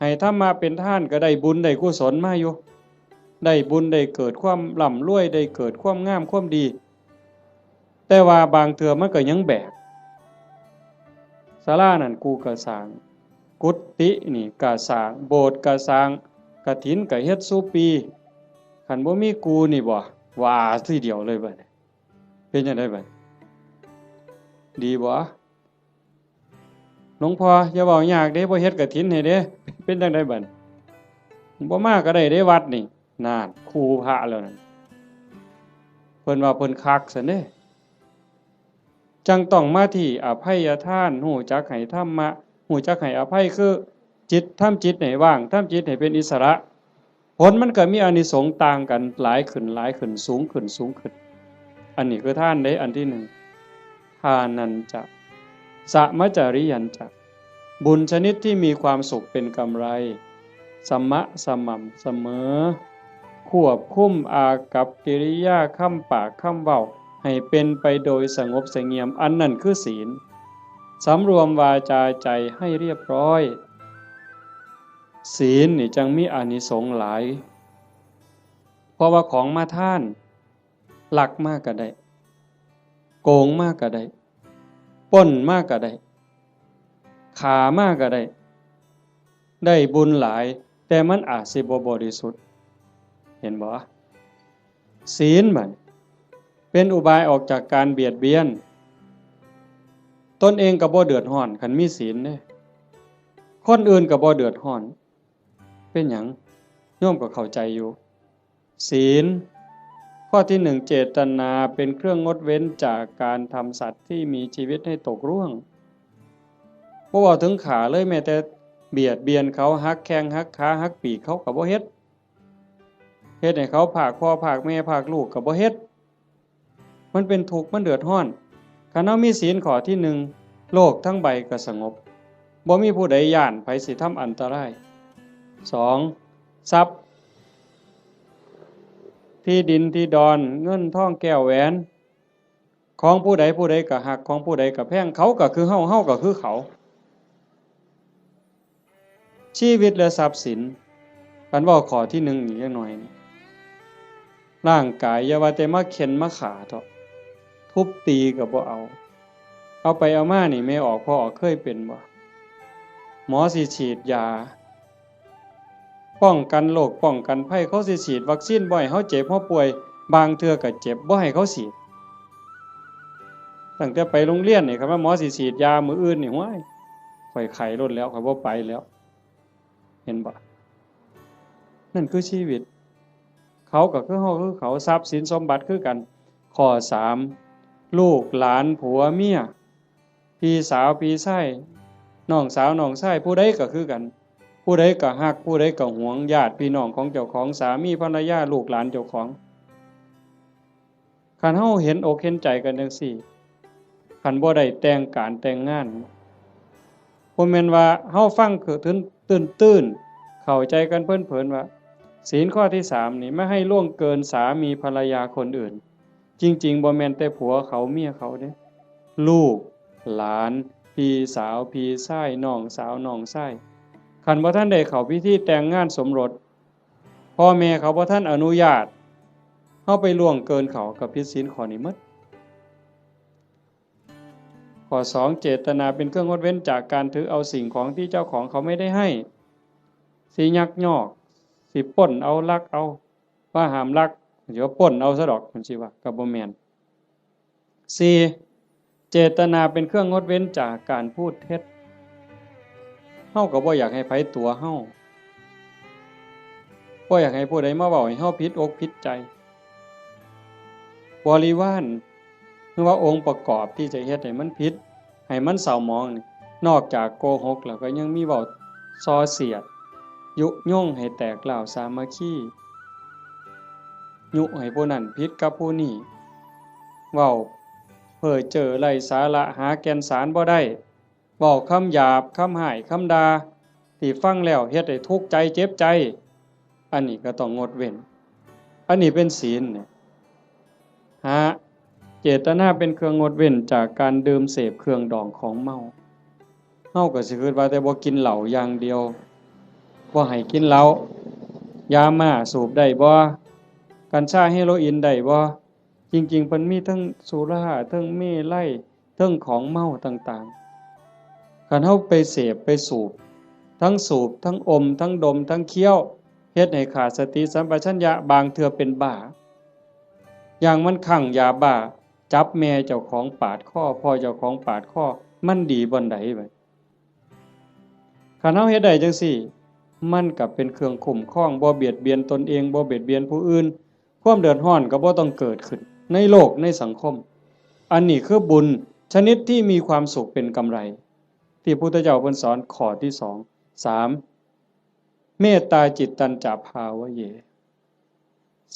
ให้ธรรมะเป็นท่านก็ได้บุญได้กุศลมาอยู่ได้บุญได้เกิดความร่ำรวยได้เกิดความงามความดีแต่ว่าบางเทื่อมันก็ยังแบกศาลานั่นกูก็สร้างกุฏินี่ก็สร้างโบสถ์ก็สร้างกฐินก็เฮ็ดซุปีคันบ่มีกูนี่บ่ว่าทีเดียวเลยบัดนี้เป็นจังได๋บัดดีบ่หลวงพ่ออย่าเว้ายากเด้บ่เฮ็ดกฐินให้เด้เป็นจังได๋บัดบ่มาก็ได้เด้วัดนี่นั่นครูพระแล้วนั่นเพิ่นว่าเพิ่นคักซั่นเด้จังต้องมาที่อภัยทานรู้จักให้ธรรมะรู้จักให้อภัยคือจิตทำจิตให้ว่างทำจิตให้เป็นอิสระผลมันก็มีอานิสงส์ต่างกันหลายขึ้นสูงขึ้นอันนี้คือทานได้อันที่1ทานันจะสมจริยันจะบุญชนิดที่มีความสุขเป็นกำไรสม่ำเสมอควบคุมอากัปกิริยาคำปากคำเว้าให้เป็นไปโดยสงบเสงี่ยมอันนั้นคือศีล สำรวมวาจาใจให้เรียบร้อยศีลนี่จังมีอานิสงส์หลายเพราะว่าของมาท่านลักมากก็ได้โกงมากก็ได้ปล้นมากก็ได้ขามากก็ได้ได้บุญหลายแต่มันอาจสิบ่บริสุทธิ์เห็นบ่ศีลมันเป็นอุบายออกจากการเบียดเบียนตนเองก็บ่เดือดร้อนคันมีศีลเด้คนอื่นก็บ่เดือดร้อนเป็นหยังโยมก็เข้าใจอยู่ศีลข้อที่1เจตนาเป็นเครื่องงดเว้นจากการทำสัตว์ที่มีชีวิตให้ตกร่วงบ่ว่าถึงขาเลยแม้แต่เบียดเบียนเขาหักแข้งหักขาหักปีกเขาก็บ่เฮ็ดให้เขาผากพ่อผากแม่ผากลูกก็บ่เฮ็ดมันเป็นทุกข์มันเดือดร้อนคันเฮามีศีลข้อที่1โลกทั้งใบก็สงบบ่มีผู้ใดย้านไผสิทำอันตราย2ทรัพย์ที่ดินที่ดอนเงินทองแก้วแหวนของผู้ใดผู้ใดก็หักของผู้ใดก็แพงเขาก็คือเฮาเฮาก็คือเขาชีวิตและทรัพย์สินกันว่าข้อที่1อีกจักหน่อยร่างกายอย่าว่าแต่มาเข็นมาขาเถาะทุบตีก็บ่เอาไปเอามานี่ไม่ออกพอออกเคยเป็นบ่หมอสิฉีดยาป้องกันโรคป้องกันภัยเขาสิฉีดวัคซีนบ่ให้เฮาเจ็บเฮาป่วยบางเทื่อก็เจ็บบ่ให้เขาฉีดตั้งแต่ไปโรงเรียนนี่ครับว่าหมอสิฉีดยามื้ออื่นนี่ห้วยข่อยไข้ลดแล้วข่อยบ่ไปแล้วเห็นบ่นั่นคือชีวิตเขาก็คือเฮาคือเขาทรัพย์สินสมบัติคือกันข้อ3ลูกหลานผัวเมียพี่สาวพี่ชายน้องสาวน้องชายผู้ใดก็คือกันผู้ใดก็ฮักผู้ใดก็หวงญาติพี่น้องของเจ้าของสามีภรรยาลูกหลานเจ้าของคันเฮาเห็นอกเห็นใจกันจังซี่คันบ่ได้แต่งการแต่งงานบ่แม่นว่าเฮาฟังคือตื้นๆเข้าใจกันเพิ่นๆว่าศีลข้อที่3นี่ไม่ให้ล่วงเกินสามีภรรยาคนอื่นจริงๆบ่แม่นแต่ผัวเขาเมียเขาเด้ลูกหลานพี่สาวพี่ชายน้องสาวน้องชายคันบ่ทันได้เข้าพิธีแต่งงานสมรสพ่อแม่เขาบ่ทันอนุญาตเฮาไปล่วงเกินเขาก็ผิดศีลข้อนี้หมดข้อ2เจตนาเป็นเครื่องงดเว้นจากการถือเอาสิ่งของที่เจ้าของเขาไม่ได้ให้สิยักยอกสิปล้นเอาลักเอาว่าห้ามลักเดี๋ยวปล้นเอาซะดอกมันสิว่าก็บ่แม่น4เจตนาเป็นเครื่องงดเว้นจากการพูดเท็จเฮาก็บ่อยากให้ไผตัวเฮาบ่อยากให้ผู้ใดมาเว้าให้เฮาผิดอกผิดใจบริวารคือว่าองค์ประกอบที่จะเฮ็ดให้มันผิดให้มันเศร้าหมองนี่นอกจากโกหกแล้วก็ยังมีเว้าส่อเสียดยุยงให้แตกเหล่าสามัคคียุให้ผู้นั้นผิดกับผู้นี้เว้าเพ้อเจ้อไร้สาระหาแก่นสารบ่ได้เว้าคำหยาบคำห้ายคำด่าที่ฟังแล้วเฮ็ดให้ทุกข์ใจเจ็บใจอันนี้ก็ต้องงดเว้นอันนี้เป็นศีลเนี่ยเจตนาเป็นเครื่องงดเว้นจากการดื่มเสพเครื่องดองของเมาเฮาก็สิคิดว่าแต่บ่กินเหล้าอย่างเดียวบ่ให้กินเหล้ายาม่าสูบได้บ่กัญชาเฮโรอีนได้บ่จริงๆเพิ่นมีทั้งสุราทั้งเมลัยทั้งของเมาต่างๆคันเฮาไปเสพไปสูบทั้งอมทั้งดมทั้งเคี้ยวเฮ็ดให้ขาดสติสัมปชัญญะบางเทื่อเป็นบ้าอย่างมันคั่งยาบ้าจับแม่เจ้าของปาดคอพ่อเจ้าของปาดคอมันดีบ่ใดบัดคันเฮาเฮ็ดได้จังซี่มันก็เป็นเครื่องคุ้มครองบ่เบียดเบียนตนเองบ่เบียดเบียนผู้อื่นความเดือดร้อนก็บ่ต้องเกิดขึ้นในโลกในสังคมอันนี้คือบุญชนิดที่มีความสุขเป็นกำไรที่พุทธเจ้าเพิ่นสอนข้อที่2 3เมตตาจิตตัญจภาวะเย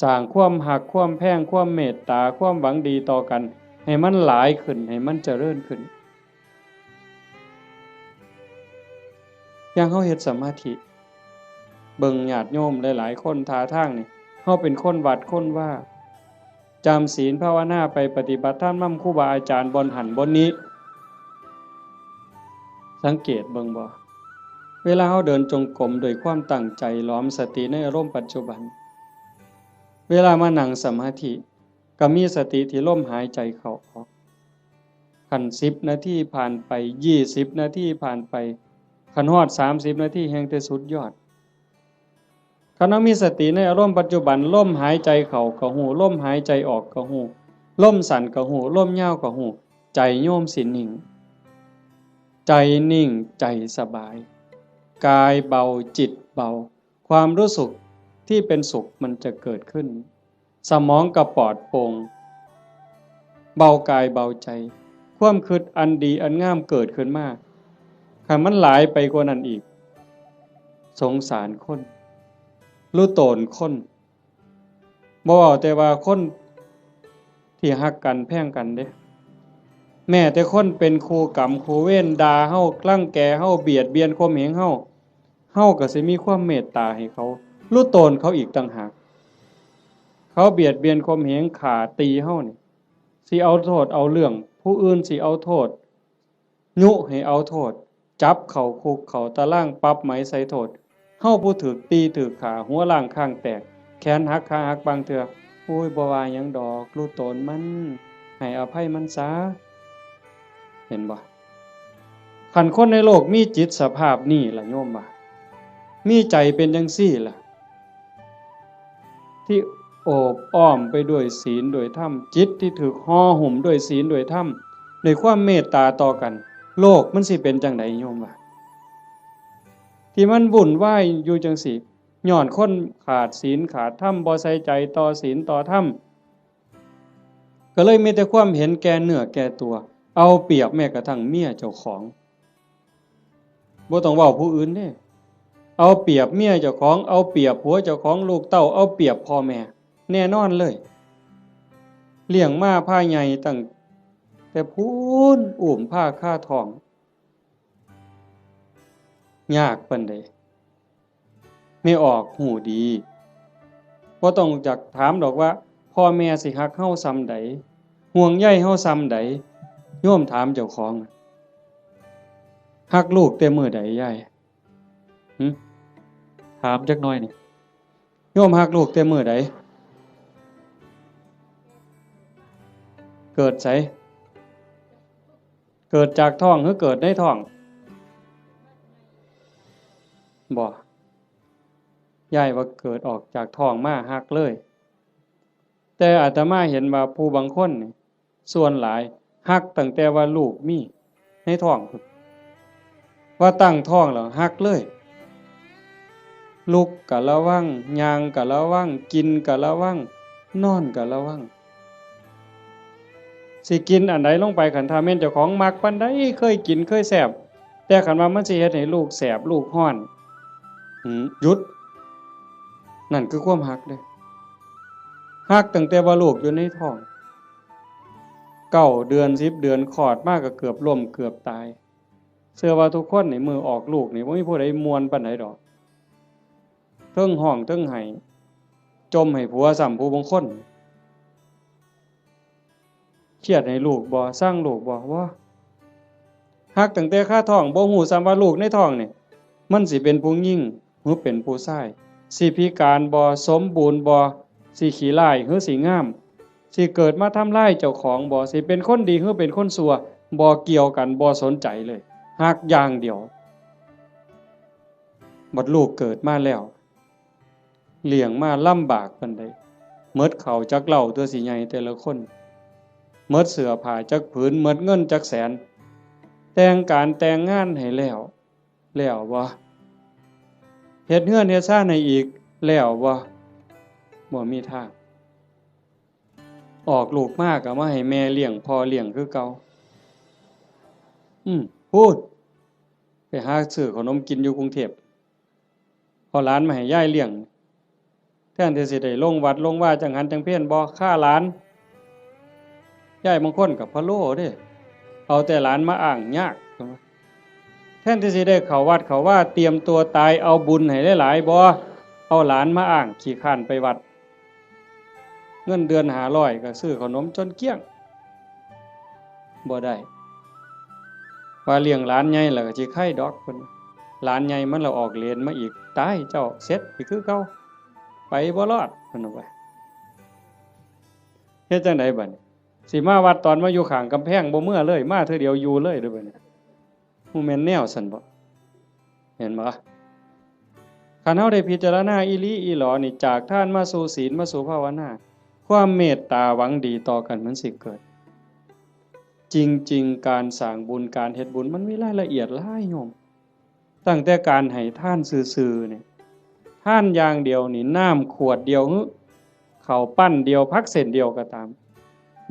สร้างความหักความแพงความเมตตาความหวังดีต่อกันให้มันหลายขึ้นให้มันเจริญขึ้นอย่างเฮาเฮ็ดสมาธิเบิ่งญาติโยมหลายๆคนท่าทางนี่เฮาเป็นคนวัดคนว่าจำศีลภาวนาไปปฏิบัติธรรมนำครูบาอาจารย์บนหันบนนี้ สังเกตเบิ่งบ่เวลาเราเดินจงกรมโดยความตั้งใจล้อมสติในอารมณ์ปัจจุบันเวลามานั่งสมาธิก็มีสติที่ลมหายใจเข้าออกคัน10นาทีผ่านไป20นาทีผ่านไปคันฮอด30นาทีแห่งแต่สุดยอดคันเรามีสติในอารมณ์ปัจจุบันลมหายใจเข้าก็ฮู้ลมหายใจออกก็ฮู้ลมสั้นก็ฮู้ลมยาวก็ฮู้ใจโยมสินิ่งใจนิ่งใจสบายกายเบาจิตเบาความรู้สึกที่เป็นสุขมันจะเกิดขึ้นสมองก็ปลอดโปร่งเบากายเบาใจความคิดอันดีอันงามเกิดขึ้นมาคันมันหลายไปกว่านั้นอีกสงสารคนรู้โตนคนบ่เว้าแต่ว่าคนที่ฮักกันแพงกันเด้แม้แต่คนเป็นครูกรรมครูเวรด่าเฮากลั่งแกเฮาเบียดเบียนข่มเหงเฮาก็สิมีความเมตตาให้เขารู้โตนเขาอีกต่างหากเขาเบียดเบียนข่มเหงฆ่าตีเฮานี่สิเอาโทษเอาเรื่องผู้อื่นสิเอาโทษยุให้เอาโทษจับเข้าคุกเข้าตารางปรับไหมใส่โทษเฮาผู้ถูกตีถูกฆ่าหัวล้างข้างแตกแขนหักขาหักบางเทื่อโอ้ยบ่ว่าหยังดอกรู้โตนมันให้อภัยมันซะเห็นบ่คันคนในโลกมีจิตสภาพนี้ล่ะโยมว่ามีใจเป็นจังซี่ล่ะที่โอบอ้อมไปด้วยศีลด้วยธรรมจิตที่ถูกห่อหุ้มด้วยศีลด้วยธรรมด้วยความเมตตาต่อกันโลกมันสิเป็นจังไดโยมว่าที่มันวุ่นวายอยู่จังซี่ย้อนคนขาดศีลขาดธรรมบ่ใส่ใจต่อศีลต่อธรรมก็เลยมีแต่ความเห็นแก่เนื้อแก่ตัวเอาเปรียบแม้กระทั่งเมียเจ้าของบ่ต้องเว้าผู้อื่นเด้เอาเปรียบเมียเจ้าของเอาเปรียบผัวเจ้าของลูกเต้าเอาเปรียบพ่อแม่แน่นอนเลยเลี้ยงมาพาใหญ่ตั้งแต่พูนอุ้มผ้าค่าทองยากปานใดไม่ออกหูดีบ่ต้องจักถามดอกว่าพ่อแม่สิฮักเฮาส่ำใดห่วงใยเฮาส่ำใดโยมถามเจ้าของฮักลูกแต่มื้อใดยายถามจักหน่อยนี่โยมฮักลูกแต่มื้อใดเกิดไสเกิดจากท้องหรือเกิดในท้องบ่ยายว่าเกิดออกจากท้องมาฮักเลยแต่อาตมาเห็นว่าผู้บางคนนี่ส่วนหลายฮักตั้งแต่ว่าลูกมีในท้องว่าตั้งท้องแล้วฮักเลยลุกก็ระวังย่างก็ระวังกินก็ระวังนอนก็ระวังสิกินอันใดลงไปคันถ้าแม่นเจ้าของมักปานใดเคยกินเคยแซ่บแต่คันว่ามันสิเฮ็ดให้ลูกแสบลูกร้อนหยุดนั่นคือความฮักเด้ฮักตั้งแต่ว่าลูกอยู่ในท้อง9เดือน10เดือนคลอดมาก็เกือบล้มเกือบตายเชื่อว่าทุกคนนี่มือออกลูกนี่บ่มีผู้ใดม่วนปานใดดอกเทิงห้องเทิงไห้จมให้ผัวซ้ำผู้บางคนเครียดให้ลูกบ่สร้างลูกบ่ว่าฮักตั้งแต่คาท้องบ่ฮู้ซ้ำว่าลูกในท้องนี่มันสิเป็นผู้หญิงหรือเป็นผู้ชายสิพิการบ่สมบูรณ์บ่สิขี้ร้ายหรือสิงามสิเกิดมาทำร้ายเจ้าของบ่สิเป็นคนดีหรือเป็นคนชั่วบ่เกี่ยวกันบ่สนใจเลยฮักอย่างเดียวบัดลูกเกิดมาแล้วเลี้ยงมาลำบากปานใดหมดข้าวจักเหล้าตัวสิใหญ่แต่ละคนหมดเสื้อผ้าจักผืนหมดเงินจักแสนแต่งการแต่งงานให้แล้วบ่เฮ็ดเฮือนเฮ็ดซ่านให้อีกแล้วบ่มีทางออกลูกมาก็มาให้แม่เลี้ยงพ่อเลี้ยงคือเก่าพูดไปหาซื้อขนมกินอยู่กรุงเทพพอหลานมาให้ยายเลี้ยงแทนที่สิได้ลงวัดลงว่าจังหันจังเพี้ยนบ่ฆ่าหลานยายบางคนก็พะโล้เด้เอาแต่หลานมาอ้างยากแทนที่สิได้เข้าวัดเข้าว่าเตรียมตัวตายเอาบุญให้หลายๆบ่เอาหลานมาอ้างขี้คร้านไปวัดเงินเดือน500ก็ซื้อขนมจนเกลี้ยงบ่ได้ ว่าเลี้ยงหลานใหญ่แล้วก็สิไข่ดอกเพิ่นหลานใหญ่มันละออกเรียนมาอีกตายเจ้าเสร็จอีกคือเก่าไปบ่รอดเพิ่นว่าเฮ็ดจังไดบัดนี้สิมาวัดตอนมาอยู่ข้างกำแพงบ่เมื่อเลยมาเทื่อเดียวอยู่เลยเด้อบัดนี้ฮู้แม่นแนวซั่นบ่เห็นบ่คันเฮาได้พิจารณาอีหลีอีหลอนี่จากทานมาสู่ศีลมาสู่ภาวนาความเมตตาหวังดีต่อกันมันสิเกิดจริงๆการสร้างบุญการเฮ็ดบุญมันมีรายละเอียดหลายโยมตั้งแต่การให้ทานซื่อๆเนี่ยทานอย่างเดียวนี่น้ำขวดเดียวข้าวปั้นเดียวผักเส้นเดียวก็ตาม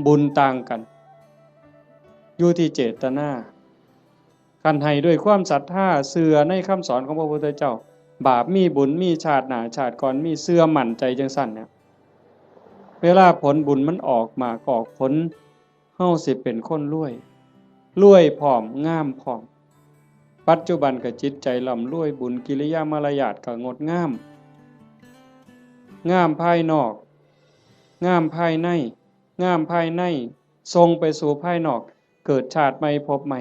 บุญต่างกันอยู่ที่เจตนาการให้ด้วยความศรัทธาเชื่อในคำสอนของพระพุทธเจ้าบาปมีบุญมีชาติหน้าชาติก่อนมีเชื่อมั่นใจจังซั่นเนี่ยเวลาผลบุญมันออกมาออกผลเฮาสิเป็นคนรวยพร้อมงามพร้อมปัจจุบันก็จิตใจร่ำรวยบุญกิริยามารยาทก็งดงามงามภายนอกงามภายในงามภายในทรงไปสู่ภายนอกเกิดชาติใหม่พบใหม่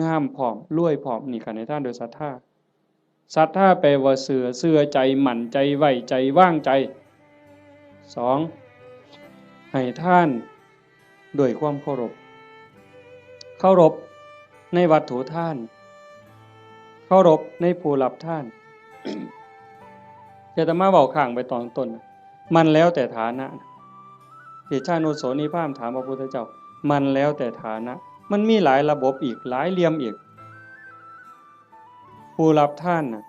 งามพร้อมรวยพร้อมนี่กันในท่านโดยศรัทธาแปลว่าเชื่อใจหมั่นใจไว้ใจว่างใจ2ให้ท่านด้วยความเคารพในวัตถุท่านเคารพในผู้รับท่าน จะมาเว้าข้างไปตอนต้นมันแล้วแต่ฐานะที่ชาโนโสนิพามถามพระพุทธเจ้ามันแล้วแต่ฐานะมันมีหลายระบบอีกหลายเหลี่ยมอีกผู้รับท่านน่ะ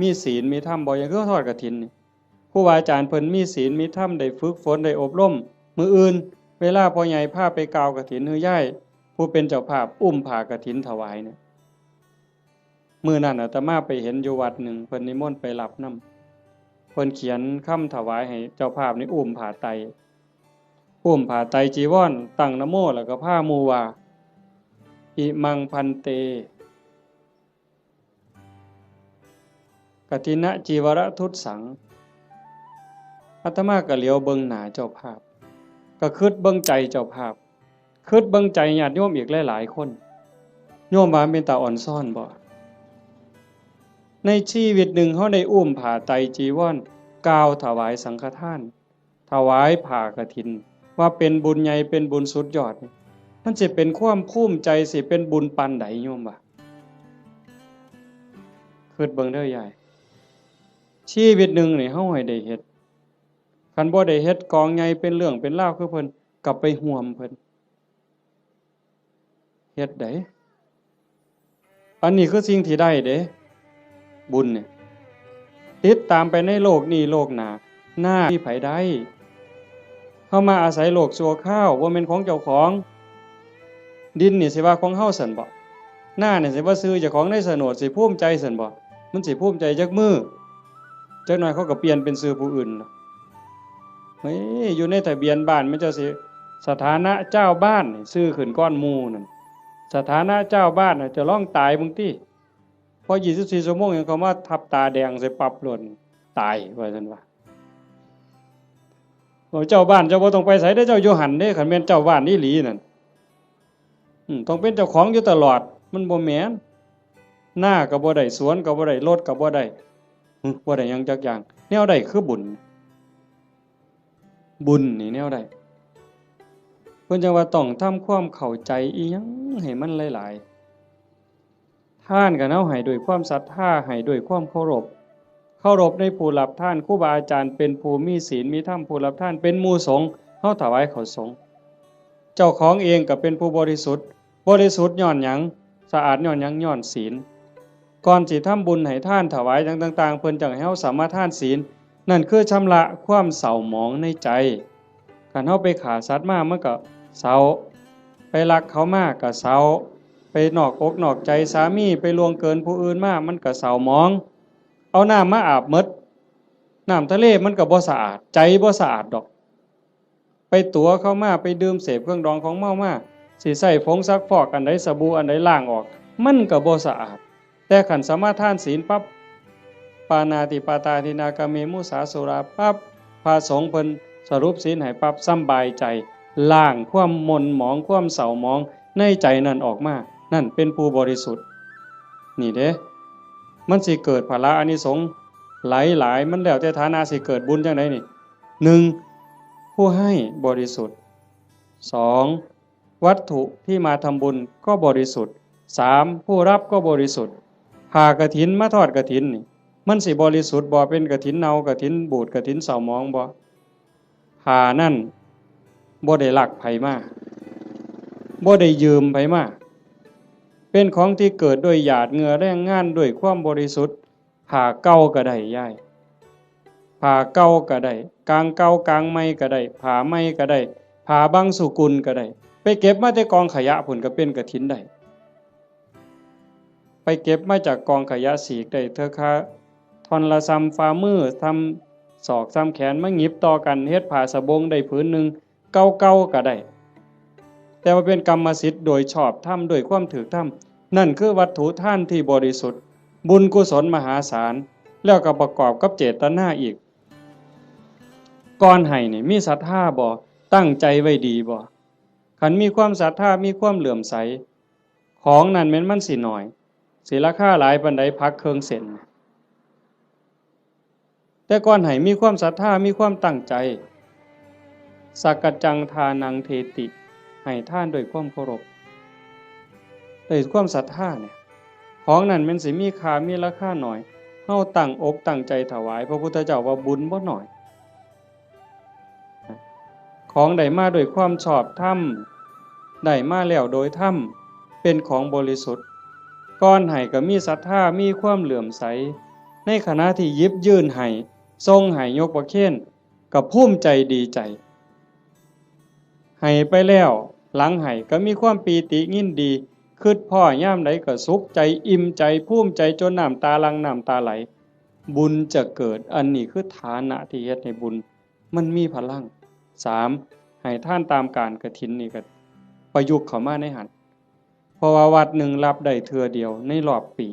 มีศีลมีธรรมบ่อย่างคือทอดกฐินนี่ครูบาอาจารย์เพิ่นมีศีลมีธรรมได้ฝึกฝนได้อบรมมื้ออื่นเวลาพ่อใหญ่พาไปกล่าวกฐินฮือย่ายผู้เป็นเจ้าภาพอุ้มผ้ากฐินถวายเนี่ยมื้อนั้นอาตมาไปเห็นอยู่วัดหนึ่งเพิ่นนิมนต์ไปรับนำเพิ่นเขียนคำถวายให้เจ้าภาพนี่อุ้มผ้าไตรจีวรตั้งนะโมแล้วก็พาหมู่ว่าอิมังพันเตกฐินะจีวรทุตสังอาตมาก็เหลียวเบิ่งหน้าเจ้าภาพก็คิดเบิ่งใจเจ้าภาพคิดเบิ่งใจญาติโยมอีกหลายๆคนโยมว่าเป็นตาอ่อนซ่อนบ่ในชีวิตหนึ่งเฮาได้อุ้มผ้าไตรจีวรกล่าวถวายสังฆทานถวายผ้ากฐินว่าเป็นบุญใหญ่เป็นบุญสุดยอดมันสิเป็นความภูมิใจสิเป็นบุญปานใดโยมว่าคิดเบิ่งเด้อยายชีวิตหนึ่งนี่เฮาให้ได้เฮ็ดคันบ่ได้เฮ็ดกองใหญ่เป็นเรื่องเป็นราวคือเพิ่นกลับไปห่วมเพิ่นเฮ็ดได้อันนี้คือสิ่งที่ได้เด้บุญเนี่ยติดตามไปในโลกนี้โลกหน้าหน้าที่ไผได้เฮามาอาศัยโลกชั่วคราวบ่แม่นของเจ้าของดินนี่สิว่าของเฮาซั่นบ่หน้านี่สิว่าซื้อเจ้าของในโฉนดสิภูมิใจซั่นบ่มันสิภูมิใจจักมื้อจักหน่อยเขาก็เปลี่ยนเป็นชื่อผู้อื่นเฮ้ยอยู่ในทะเบียนบ้านมันจะสิสถานะเจ้าบ้านนี่ชื่อขึ้นก้อนหมู่นั่นสถานะเจ้าบ้านน่ะจะร้องตายบางทีพอ24ชั่วโมงยังเขามาทับตาแดงใส่ปรับหล่นตายว่าซั่นว่าเจ้าบ้านเจ้าบ่ต้องไปไสเด้อเจ้าอยู่หั่นเด้คันแม่นเจ้าบ้านอีหลีนั่นต้องเป็นเจ้าของอยู่ตลอดมันบ่แม่นหน้าก็บ่ได้สวนก็บ่ได้รถก็บ่ได้บ่ได้หยังจักอย่างแนวใดคือบุญนี่แนวใดเพิ่นจังว่าต้องทำความเข้าใจอีหยังให้มันหลายๆท่านก็เฮาให้ด้วยความศรัทธาให้ด้วยความเคารพในผู้รับท่านครูบาอาจารย์เป็นผู้มีศีลมีธรรมผู้รับท่านเป็นหมู่สงฆ์เฮาถวายเขาสงฆ์เจ้าของเองก็เป็นผู้บริสุทธิ์ย้อนหยังสะอาดย้อนหยังย้อนศีลก่อนสิทำบุญให้ท่านถวายต่างๆเพิ่นจังให้เฮาสามารถทานศีลนั่นคือชำระความเศร้าหมองในใจคันเฮาไปฆ่าสัตว์มามันก็เศร้าไปลักเขามาก็เศร้าไปนอกอกนอกใจสามีไปล่วงเกินผู้อื่นมามันก็เศร้าหมองเอาน้ำมาอาบหมดน้ำทะเลมันก็บ่สะอาดใจบ่สะอาดดอกไปตัวเข้ามาไปดื่มเสพเครื่องดองของเมามาสิใส่ผงซักฟอกอันใดสบู่อันใดล้างออกมันก็บ่สะอาดแต่ขันสามารถทานศีลปั๊บปานาติปาตาทินากาเมมุสาสุราปั๊บพระสงฆ์เพิ่นสรุปศีลให้ปั๊บสำบายใจล้างความหม่นหมองความเศร้าหมองในใจนั่นออกมา นั่นเป็นผู้บริสุทธิ์นี่เด้มันสิเกิดพละอานิสงส์หลายมันแล้วแต่ฐานะสิเกิดบุญจังไดนี่หนึ่งผู้ให้บริสุทธิ์สองวัตถุที่มาทำบุญก็บริสุทธิ์สามผู้รับก็บริสุทธิ์ผ่ากฐินมาทอดกฐินนี่มันสิบริสุทธิ์บ่เป็นกฐินเนากฐินบูดกฐินเศร้าหมองบ่ผ่านั่นบ่ได้ลักไผมาบ่ได้ยืมไผมาเป็นของที่เกิดด้วยหยาดเหงื่อแรงงานด้วยความบริสุทธิ์ผ่าเก่าก็ได้ย่ายผ่าเก่าก็ได้กลางเก่ากลางใหม่ก็ได้ผ่าใหม่ก็ได้ผ่าบางสุกุลก็ได้ไปเก็บมาจากกองขยะผุ่นก็เป็นกฐินได้ไปเก็บมาจากกองขยะสีกได้เธอค่ะท่อนละซ้ำฝ่ามือทำศอกซ้ำแขนมาหงิบต่อกันเฮ็ดผ้าสบงได้ผืนหนึ่งเก่าๆก็ได้แต่ว่าเป็นกรรมสิทธิ์โดยชอบธรรมโดยความถูกธรรมนั่นคือวัตถุท่านที่บริสุทธิ์บุญกุศลมหาศาลแล้วก็ประกอบกับเจตนาอีกก่อนให้นี่มีศรัทธาบ่ตั้งใจไว้ดีบ่คันมีความศรัทธามีความเหลื่อมใสของนั้นแม้นมันสิน้อยสิราคาหลายปานใดพักเครื่องเส้นแต่ก่อนให้มีความศรัทธามีความตั้งใจสักกจังทานังเทติให้ท่านด้วยความเคารพด้วยความศรัทธาเนี่ยของนั้นมันสิมีค่ามีราคาหน่อยเฮาตั้งอกตั้งใจถวายพระพุทธเจ้าว่าบุญบ่น้อยของได้มาด้วยความชอบธรรมได้มาแล้วโดยธรรมเป็นของบริสุทธิ์ก่อนให้ก็มีศรัทธามีความเหลื่อมใสในขณะที่ยิบยื่นให้ทรงให้ยกประเคนก็ภูมิใจดีใจให้ไปแล้วหลังให้ก็มีความปีติยินดีคิดพ่อย่ามใดก็สุขใจอิ่มใจภูมิใจจนน้ำตาหลั่งน้ำตาไหลบุญจะเกิดอันนี้คือฐานะที่เฮ็ดให้บุญมันมีพลังสามให้ท่านตามการกฐินนี่ก็ประยุกต์เข้ามาในหันเพราะว่าวัดหนึ่งรับได้เทื่อเดียวในรอบปี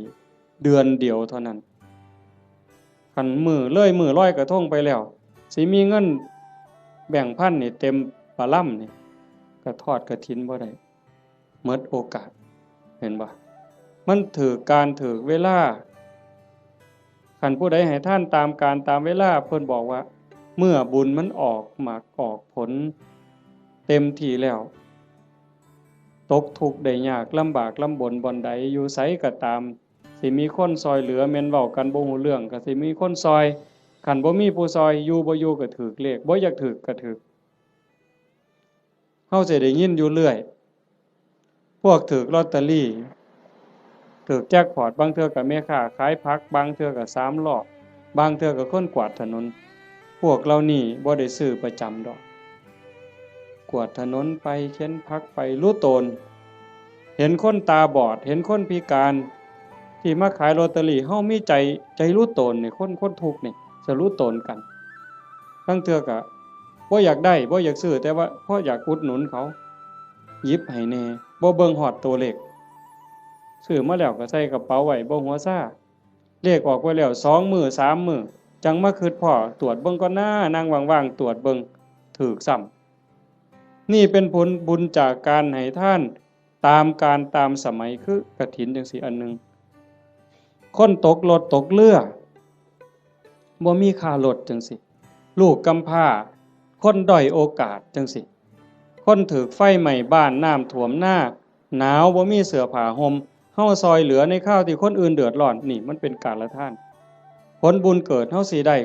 เดือนเดียวเท่านั้นคันมือร้อยกระทงไปแล้วสิมีเงินแบ่งพันนี่เต็มปะล่ำนี่ก็ทอดกฐินบ่ได้หมดโอกาสเห็นบ่มันถือการถือเวลาคันผู้ใดให้ท่านตามการตามเวลาเพิ่นบอกว่าเมื่อบุญมันออกหมากออกผลเต็มที่แล้วตกทุกข์ได้ยากลำบากลำบนบ่อนใดอยู่ไสก็ตามสิมีคนซอยเหลือแม่นเว้ากันบ่ฮู้เรื่องก็สิมีคนซอยคันบ่มีผู้ซอยอยู่บ่อยู่ก็ถูกเลขบ่อยากถูกก็ถูกเฮาสิได้ยินอยู่เรื่อยพวกถูกลอตเตอรี่ถูกแจ็คพอตบางเทื่อก็แม่ค้าขายผักบางเทื่อก็3ล้อบางเทื่อก็คนกวาดถนนพวกเรานี่บ่ได้ซื้อประจำดอกกวาดถนนไปเข็นผักไปรู้ตนเห็นคนตาบอดเห็นคนพิการที่มาขายลอตเตอรี่เฮามีใจรู้ตนนี่คนทุกข์นี่จะรู้ตนกันบางเทื่อก็บ่อยากได้บ่อยากซื้อแต่ว่าเพราะอยากอุดหนุนเขาหยิบให้แน่บ่เบิ่งฮอดตัวเลขซื้อมาแล้วก็ใส่กระเป๋าไว้บ่หัวซ่าเลขออกไว้แล้ว2มื้อ3มื้อจังมาคิดพ้อตรวจเบิ่งก่อนนะนั่งว่างๆตรวจเบิ่งถูกซ้ำนี่เป็นผลบุญจากการให้ท่านตามการตามสมัยคือกฐินจังซี่อันนึงคนตกรถตกเรือบ่มีค่ารถจังซี่ลูกกำพร้าคนด้อยโอกาสจังซี่คนถูกไฟไหม้บ้านน้ำท่วมหน้าหนาวบ่มีเสื้อผ้าห่มเฮาซอยเหลือในข้าวที่คนอื่นเดือดร้อนนี่มันเป็นการละท่านผลบุญเกิดเฮาสิได้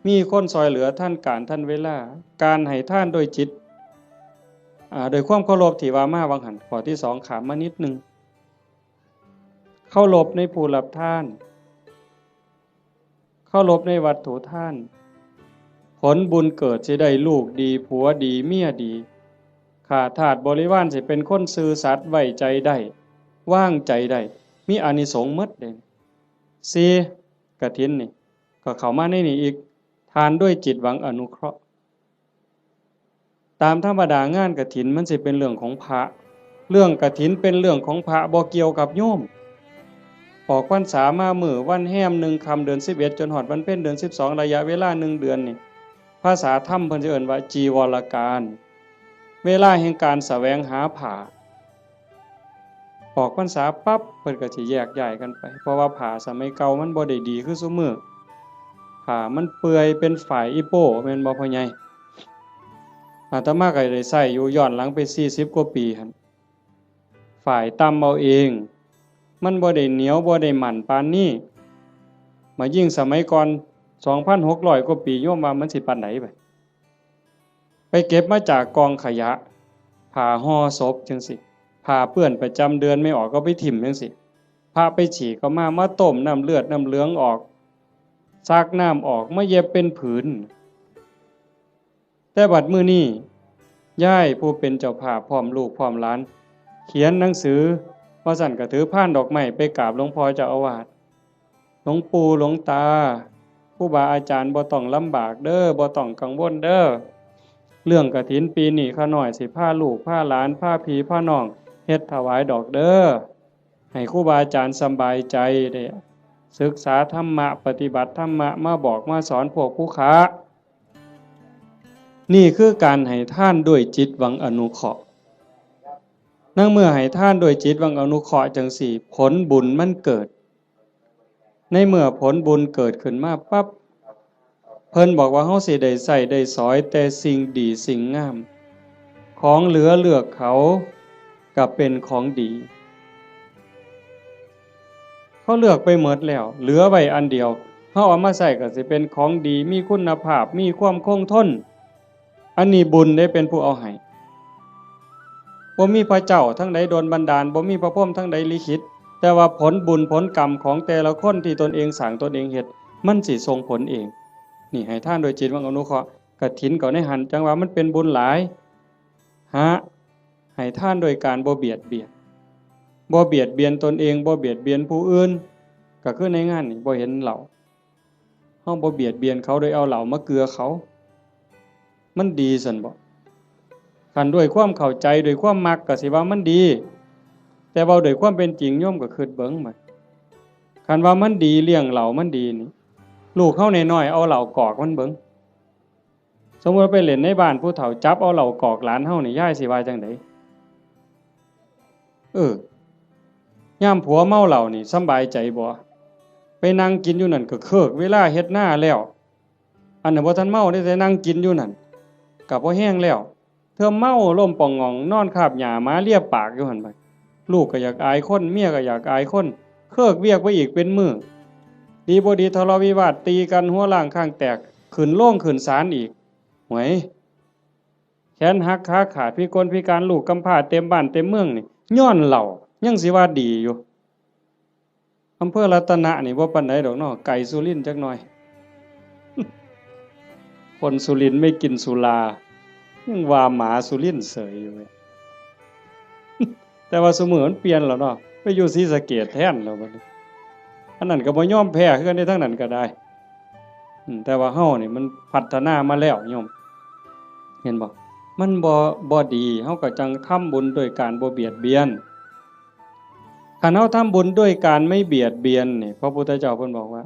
มีคนซอยเหลือท่านการท่านเวลาการให้ท่านโดยจิตโดยความเคารพที่ว่ามาวังหันข้อที่2ขามมานิดนึงเคารพในผู้รับทานเคารพในวัตถุท่านผลบุญเกิดสิได้ลูกดีผัวดีเมียดีข้าทาสบริวารสิเป็นคนซื่อสัตย์ไว้ใจได้วางใจได้มีอานิสงส์หมดเด้4กฐินนี่ก็เข้ามาในนี้อีกทานด้วยจิตหวังอนุเคราะห์ตามธรรมดางานกฐินมันสิเป็นเรื่องของพระเรื่องกฐินเป็นเรื่องของพระบ่เกี่ยวกับโยมออกพรรษามามื้อวันแฮม1ค่ำเดือน11จนฮอดวันเพ็ญเดือน12ระยะเวลา1เดือนนี่ภาษาธรรมเพิ่นสิเอิ้นว่าจีวรการเวลาแห่งการแสวงหาผ้า ออกพรรษาปั๊บเพิ่นก็สิแยกย้ายกันไปเพราะว่าผ้าสมัยเก่ามันบ่ได้ดีคือซุมื้อผ้ามันเปื่อยเป็นฝ่ายอีโป้แม่นบ่พ่อใหญ่อาตมาก็ได้ใช้อยู่ย้อนหลังไป40กว่าปีหั่นฝ่ายตำเอาเองมันบ่ได้เหนียวบ่ได้หมั่นปานนี้มายิ่งสมัยก่อน 2,600 กว่าปีโยมว่ามันสิปานไหนไปเก็บมาจากกองขยะผ้าห่อศพจังสิผ้าเปื้อนประจำเดือนไม่ออกก็ไปถิ่มจังสิผ้าไปฉีกก็มาต้มน้ำเลือดน้ำเหลืองออกซักน้ำออกมาเย็บเป็นผืนแต่บัดมื้อนี้ย่ายผู้เป็นเจ้าภาพพร้อมลูกพร้อมหลานเขียนหนังสือว่าสั่นก็ถือพานดอกไม้ไปกราบหลวงพ่อเจ้าอาวาสหลวงปู่หลวงตาผู้บาอาจารย์บ่ต้องลำบากเด้อบ่ต้องกังวลเด้อเรื่องกฐินปีนี้ข้าน้อยสิพาลูกพาหลานพาพี่พาน้องเฮ็ดถวายดอกเด้อให้ครูบาอาจารย์สบายใจได้ศึกษาธรรมะปฏิบัติธรรมะมาบอกมาสอนพวกผู้ค้านี่คือการให้ทานด้วยจิตหวังอนุเคราะห์นั่งเมื่อให้ทานด้วยจิตหวังอนุเคราะห์จังสี่ผลบุญมันเกิดในเมื่อผลบุญเกิดขึ้นมาปั๊บเพิ่นบอกว่าเฮาสิได้ใส่ได้สอยแต่สิ่งดีสิ่งงามของเหลือเลือกเขากับเป็นของดีเขาเลือกไปหมดแล้วเหลือไว้อันเดียวเฮาเอามาใส่ก็สิเป็นของดีมีคุณภาพมีความคงทนอันนี้บุญได้เป็นผู้เอาให้บ่มีพระเจ้าทั้งใดโดนบันดาลบ่มีพระพรหมทั้งใดลิขิตแต่ว่าผลบุญผลกรรมของแต่ละคนที่ตนเองสร้างตนเองเฮ็ดมันสิส่งผลเองนี่ให้ทานโดยจิตหวังอนุเคราะห์กฐินก็ในหันจังว่ามันเป็นบุญหลายให้ทานโดยการบ่เบียดเบียนบ่เบียดเบียนตนเองบ่เบียดเบียนผู้อื่นก็คือในงานนี่บ่เห็นเหล่าเฮาบ่เบียดเบียนเขาโดยเอาเหล่ามาเกลือเขามันดีซั่นบ่คันด้วยความเข้าใจด้วยความมักก็สิว่ามันดีแต่เว้าด้วยความเป็นจริงโยมก็คิดเบิ่งมันคันว่ามันดีเลี้ยงเหล่ามันดีนี่ลูกเฮาน้อยๆเอาเหล่ากอกมันเบิ่งสมมุติไปเล่นในบ้านผู้เฒ่าจับเอาเหล่ากอกหลานเฮานี่ยายสิว่าจังได๋ยามผัวเมาเหล้านี่สำบายใจบ่ไปนั่งกินอยู่นั่นก็เคิกเวลาเฮ็ดหน้าแล้วอันนั้นบ่ทันเมาได้แต่นั่งกินอยู่นั่นก็บ่แห้งแล้วเธอเมาล้มป่องงองนอนคาบหญ้ามาเลียปากอยู่หั่นบัดลูกก็อยากอายคนเมียก็อยากอายคนเคิกเวียกไปอีกเป็นมื้อดีบ่ดีทะเลาะวิวาทตีกันหัวล้างข้างแตกขึ้นโรงขึ้นศาลอีกหวยแขนหักขาขาดพิกลพิการลูกกำพร้าเต็มบ้านเต็มเมืองนี่ย้อนเหล้ายังสิว่าดีอยู่อำเภอรัตนะนี่บ่ปานใดดอกเนาะไก่สุรินทร์จักหน่อยคนสุรินทร์ไม่กินสุรายังว่าหมาสุรินทร์เสยอยู่เว้ยแต่ว่าสมัยมันเปลี่ยนแล้วเนาะไปอยู่ศรีสะเกษแทนแล้วบัดนี้อันนั้นก็บ่ยอมแพ้คือกันในทั้งนั้นก็ได้แต่ว่าเฮานี่มันพัฒนามาแล้วโยมเห็นบ่มันบ่ดีเฮาก็จังทำบุญโดยการบ่เบียดเบียนคันเฮาทำบุญด้วยการไม่เบียดเบียนนี่พระพุทธเจ้าเพิ่นบอกว่า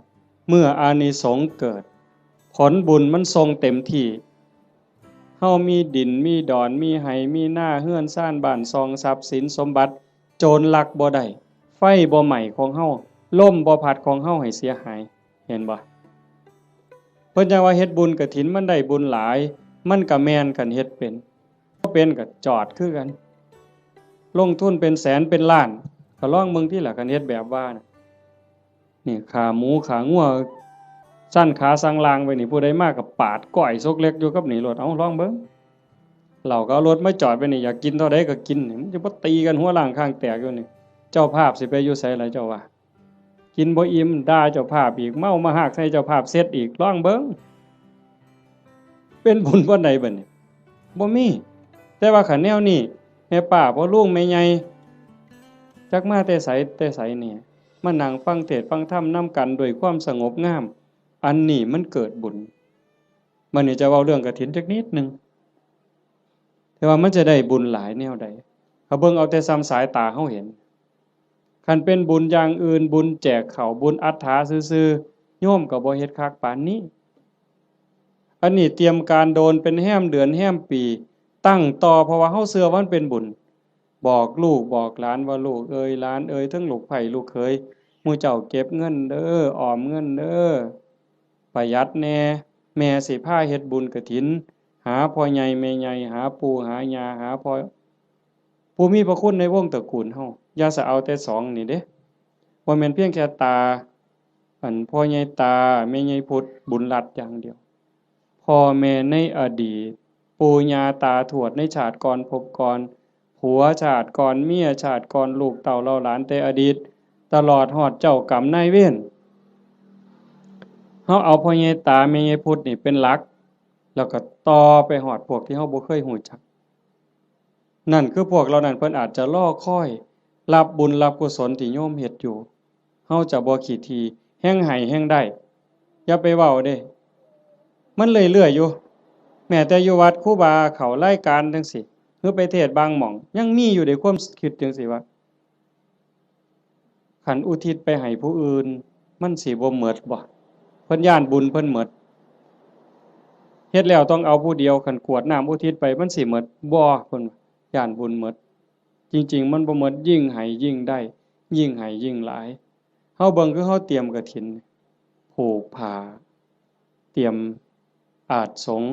เมื่ออานิสงส์เกิดผลบุญมันทรงเต็มที่เฮามีดินมีดอนมีไหมีหน้าเฮือนซ่านบ้านซองทรัพย์สินสมบัติโจรลักบ่ได้ไฟบ่ไหม้ของเฮาลมบ่พัดของเฮาให้เสียหายเห็นบ่เพิ่นจังว่าเฮ็ดบุญกฐินมันได้บุญหลายมันก็แม่นกันเฮ็ดเป็นบ่เป็นก็จอดคือกันลงทุนเป็นแสนเป็นล้านก็ลองเบิ่งที่ล่ะกันเฮ็ดแบบว่านี่ขาหมูขางัวสั้นขาสังลางไปนี่ผู้ใดมาก็ปาดก้อยซกเล็กอยู่กับนี่รถเอาลองเบิ่งเราก็เอารถมาจอดไปนี่อยากกินเท่าใดก็กินนี่มันจะบ่ตีกันหัวล้างข้างแตกอยู่นี่เจ้าภาพสิไปอยู่ไสล่ะเจ้าว่ากินบ่อิ่มด่าเจ้าภาพอีกเมามาหากใส่เจ้าภาพเสร็จอีกลองเบิ่งเป็นบุญบ่ใดบัดนี้บ่มีแต่ว่าคันแนวนี้แม่ป้าพ่อลุงแม่ใหญ่จักมาแต่ไสนี่มานั่งฟังเทศน์ฟังธรรมนํกันด้วยความสงบงามอันนี้มันเกิดบุญมันนี่จะเว้าเรื่องกฐินจักนิดนึงแต่ว่ามันจะได้บุญหลายแนวใดเขาเบิ่งเอาแต่ซ้ำสายตาเฮาเห็นคันเป็นบุญอย่างอื่นบุญแจกข้าวบุญอัฏฐาซื่อๆโยมก็บ่เฮ็ดคักปานนี้อันนี้เตรียมการโดนเป็นแห้มเดือนแห้มปีตั้งต่อเพราะว่าเฮาเชื่อว่ามันเป็นบุญ บอกลูกบอกหลานว่าลูกเอ้ยหลานเอ้ยทั้งลูกไผ่ลูกเขยหมู่เจ้าเก็บเงินเด้อออมเงินเด้อประหยัดแน่แม่สิพาเฮ็ดบุญกฐินหาพ่อใหญ่แม่ใหญ่หาปู่หาย่าหาพ่อผู้มีพระคุณในวงตระกูลเฮาอย่าสะเอาแต่สองนี่เด้บ่แม่นเพียงแค่ตาพ่อใหญ่ตาแม่ใหญ่พุทธบุญรัตน์อย่างเดียวพ่อแม่ในอดีตปู่ย่าตาทวดในชาติก่อนภพก่อนผัวชาติก่อนเมียชาติก่อนลูกเต้าเหล่าหลานแต่อดีตตลอดฮอดเจ้ากรรมนายเวรเฮาเอาพ่อใหญ่ตาแม่ใหญ่พุทธนี่เป็นหลักแล้วก็ต่อไปฮอดพวกที่เฮาบ่เคยฮู้จักนั่นคือพวกเหล่านั้นเพิ่นอาจจะรอคอยรับบุญรับกุศลที่โยมเฮ็ดอยู่เฮาจะบ่ขี้ทีแฮ่งให้แฮ่งได้อย่าไปเว้าเด้มันเรื่อยๆอยู่แม้แต่อยู่วัดครูบาเขารายการจังซี่หรือไปเทศน์บางหม่องยังมีอยู่ในความคิดจังซี่ว่าคันอุทิศไปให้ผู้อื่นมันสิบ่หมดบ่เพิ่นย้านบุญเพิ่นหมดเฮ็ดแล้วต้องเอาผู้เดียวคันกรวดน้ำอุทิศไปมันสิหมดบ่เพิ่นย้านบุญหมดจริงๆมันบ่หมดยิ่งให้ยิ่งได้ยิ่งให้ยิ่งหลายเฮาเบิ่งคือเฮาเตรียมกฐินผูกผ้าเตรียมอาสงฆ์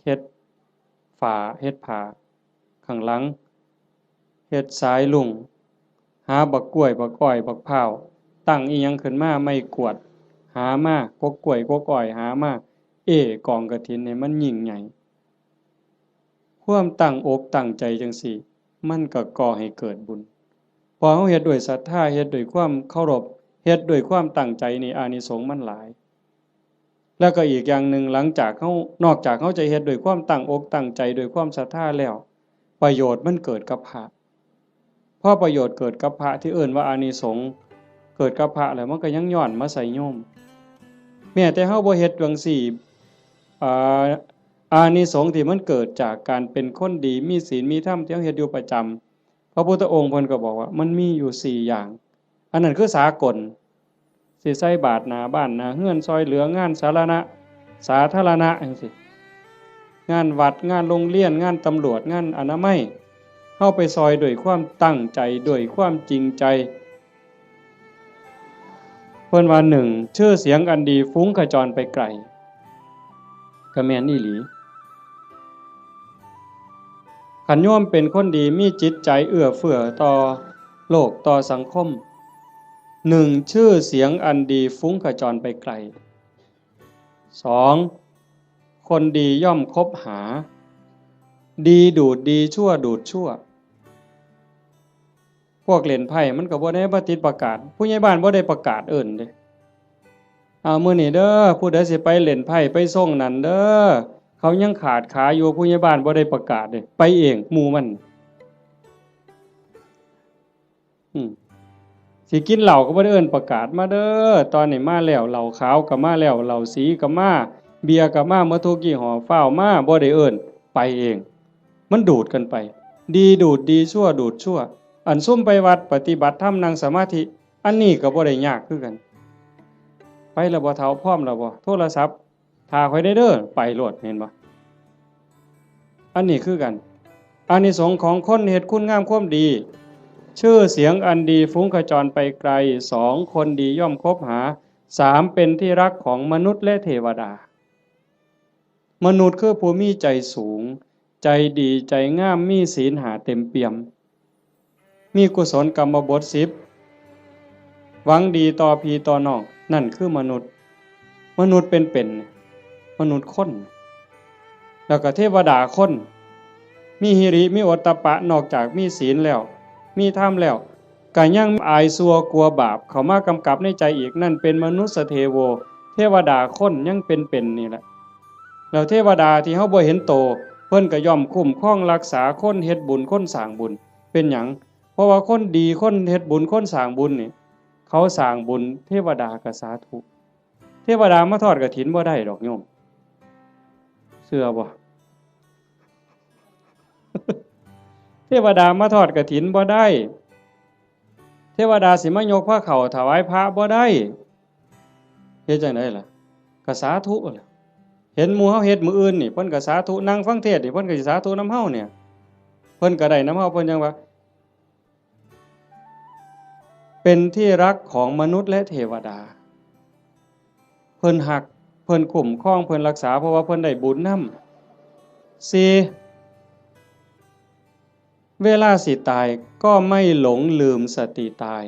เฮ็ดฝาเฮ็ดผ้าข้างหลังเฮ็ดสายลุงหาบักกล้วยบักอ้อยบักพร้าวตั้งอีหยังขึ้นมาไม่กวดหามากกกล้วยกกอ้อยหามากองกฐินนี่มันยิ่งใหญ่ความตั้งอกตั้งใจจังซี่มันก็ก่อให้เกิดบุญพอเฮาเฮ็ดด้วยศรัทธาเฮ็ดด้วยความเคารพเฮ็ดด้วยความตั้งใจนี่อานิสงส์มันหลายแล้วก็อีกอย่างหนึ่งหลังจากเฮานอกจากเฮาจะเฮ็ดด้วยความตั้งอกตั้งใจด้วยความศรัทธาแล้วประโยชน์มันเกิดกับพระพอประโยชน์เกิดกับพระที่เอิ้นว่าอานิสงส์เกิดกับพระแล้วมันก็ยังย้อนมาใส่โยมแม้แต่เฮาบ่เฮ็ดจังซี่อ่าอานิสงส์ที่มันเกิดจากการเป็นคนดีมีศีลมีธรรมที่เฮาเฮ็ดอยู่ประจำพระพุทธองค์เพิ่นก็บอกว่ามันมีอยู่4อย่างอันนั้นคือสากลสิใส่บาตรหน้าบ้านหน้าเรือนซอยเหลืองานสาธารณะจังซี่งานวัดงานโรงเรียนงานตำรวจงานอนามัยเฮาไปซอยด้วยความตั้งใจด้วยความจริงใจเพิ่นว่า1ชื่อเสียงอันดีฟุ้งกระจรไปไกลก็แม่นอีหลีคันโยมเป็นคนดีมีจิตใจเอื้อเฟื้อต่อโลกต่อสังคม1ชื่อเสียงอันดีฟุ้งกระจรไปไกล2คนดีย่อมคบหาดีดูดดีชั่วดูดชั่วพวกเล่นไพ่มันก็บ่ได้มาติดประกาศผู้ใหญ่บ้านบ่ได้ประกาศเอิ้นเด้มื้อนี้เด้อผู้ใดสิไปเล่นไพ่ไปส่งนั่นเด้อเขายังขาดขาอยู่ผู้ใหญ่บ้านบ่ได้ประกาศเด้ไปเองหมู่มันสิกินเหล้าก็บ่ได้เอิ้นประกาศมาเด้อตอนนี้มาแล้วเหล้าขาวก็มาแล้วเหล้าสีก็มาเบียร์ก็มาหมดทุกยี่ห้อฟ้าวมาบ่ได้เอิ้นไปเองมันดูดกันไปดีดูดดีชั่วดูดชั่วอันซุ่มไปวัดปฏิบัติธรรมนั่งสมาธิอันนี้ก็บ่ได้ยากคือกันไปแล้วบ่เฒ่าพร้อมแล้วบ่โทรศัพท์ถ้าค่อยได้เด้อไปโลดเห็นบ่อันนี้คือกันอานิสงส์ของคนเฮ็ดคุณงามความดีชื่อเสียงอันดีฟุ้งกระจรไปไกล2คนดีย่อมคบหา3เป็นที่รักของมนุษย์และเทวดามนุษย์คือผู้มีใจสูงใจดีใจงามมีศีล5เต็มเปี่ยมมีกุศลกรรมบท10หวังดีต่อพี่ต่อน้องนั่นคือมนุษย์เป็นมนุษย์คนแล้วก็เทวดาคนมีหิริมีโอตตัปปะนอกจากมีศีลแล้วมีธรรมแล้วก็ยังอายซัวกลัวบาปเข้ามากำกับในใจอีกนั่นเป็นมนุษย์เทโวเทวดาคนยังเป็นนี่แหละแล้วเทวดาที่เฮาบ่เห็นโตเพิ่นก็ย่อมคุ้มครองรักษาคนเฮ็ดบุญคนสร้างบุญเป็นหยังเพราะว่าคนดีคนเฮ็ดบุญคนสร้างบุญนี่เขาสร้างบุญเทวดาก็สาธุเทวดามาทอดกฐินบ่ได้ดอกโยมเชื่อบ่ เทวดามาทอดกฐินบ่ได้เทวดาสิมายกผ้าเข่าถวายพระบ่ได้เฮ็ดจังได๋ล่ะก็สาธุล่ะเห็นหมู่เฮาเฮ็ดมื้ออื่นนี่เพิ่นก็สาธุนั่งฟังเทศน์นี่เพิ่นก็สิสาธุนำเฮาเนี่ย เพิ่นก็ได้น้ำเฮาเพิ่นยังว่าเป็นที่รักของมนุษย์และเทวดาเพิ่นหักเพิ่นคุ้มครองเพิ่นรักษาเพราะว่าเพิ่นได้บุญนำ4เวลาสิตายก็ไม่หลงลืมสติตาย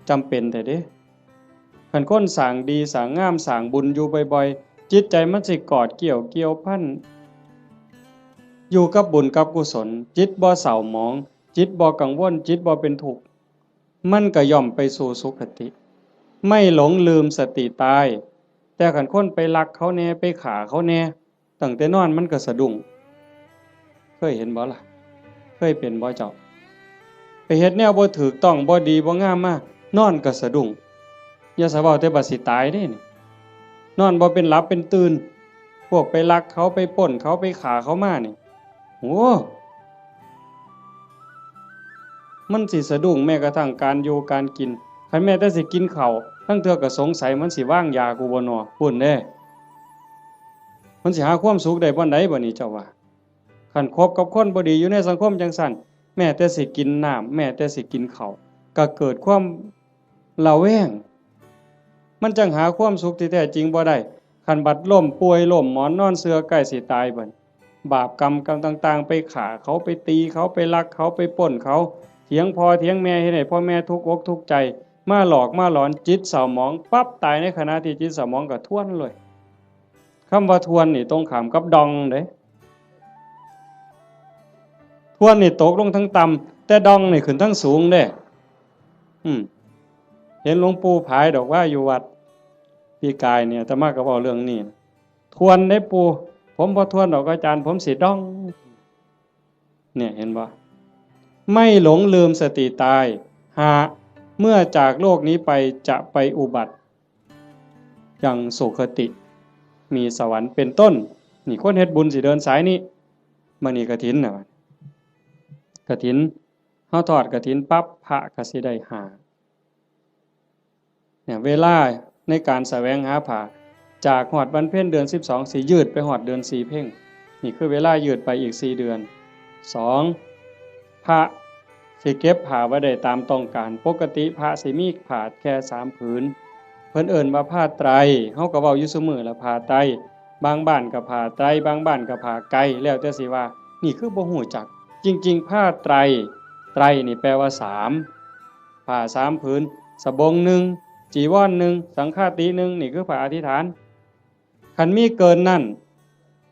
จำเป็นแต่เด้คันคนสร้างดีสร้างงามสร้างบุญอยู่บ่อยๆจิตใจมันสิกอดเกี่ยวพันอยู่กับบุญกับกุศลจิตบ่เศร้าหมองจิตบ่กังวลจิตบ่เป็นทุกข์มันก็ย่อมไปสู่สุคติไม่หลงลืมสติตายแต่คันคนไปลักเขาแน่ไปฆ่าเขาแน่ตั้งแต่นอนมันก็สะดุ้งเคยเห็นบ่ล่ะเคยเป็นบ่เจ้าไปเฮ็ดแนวบ่ถูกต้องบ่ดีบ่งามมานอนก็สะดุ้งอย่าสะเว้าแต่บัดสิตายเด้นี่นอนบ่เป็นหลับเป็นตื่นพวกไปลักเขาไปปล้นเขาไปฆ่าเขามานี่โหมันสิสะดุ้งแม้กระทั่งการอยู่การกินคันแม้แต่สิกินข้าวทั้งเทื่อก็สงสัยมันสิวางยากูบ่น้อปุ่นเด้มันสิหาความสุขได้บ่ใดบ่นี่เจ้าว่าคันคบกับคนบ่ดีอยู่ในสังคมจังซั่นแม้แต่สิกินน้ำแม้แต่สิกินข้าวก็เกิดความระแวงมันจังหาความสุขที่แท้จริงบ่ได้คันบัดล้มป่วยล้มหมอนนอนเสือใกล้สิตายเบิ่นบาปกรรมต่างๆไปฆ่าเขาไปตีเขาไปลักเขาไปปล้นเขาเถียงพ่อเถียงแม่เฮ็ดให้พ่อแม่ทุกข์อกทุกข์ใจมาหลอกมาหลอนจิตเศร้าหมองปั๊บตายในขณะที่จิตเศร้าหมองก็ทวนเลยคำว่าทวนนี่ตรงข้ามกับดองเด้ทวนนี่ตกลงทั้งต่ำแต่ดองนี่ขึ้นทั้งสูงเด้เห็นหลวงปู่ผายดอกว่าอยู่วัดปีกายเนี่ยอาตมาก็เว้าเรื่องนี้ทวนได้ปู่ผมบ่ทวนดอกอาจารย์ผมสิดองเนี่ยเห็นบ่ไม่หลงลืมสติตายหาเมื่อจากโลกนี้ไปจะไปอุบัติยังสุคติมีสวรรค์เป็นต้นนี่คนเฮ็ดบุญสิเดินสายนี้มื้อนี้กฐินน่ะกฐินเฮาทอดกฐินปั๊บพระก็สิได้หาเนี่ยเวลาในการแสวงหาผ้าจากฮอดวันเพ็ญเดือน12สิยืดไปฮอดเดือน4เพ็งนี่คือเวลายืดไปอีก4เดือน2พระสิเก็บผ้าไว้ได้ตามต้องการปกติพระสิมีผ้าแค่3ผืนเพิ่นเอิ้นว่าผ้าไตรเฮาก็เว้าอยู่ซุมื้อละผ้าไตรบางบ้านก็ผ้าไตรบางบ้านก็ผ้าไกแล้วแต่สิว่านี่คือบ่ฮู้จักจริงๆผ้าไตรไตรนี่แปลว่า3ผ้า3ผืนสบง1จีวร1สังฆาติ1นี่คือผ้าอธิษฐานคันมีเกินนั่น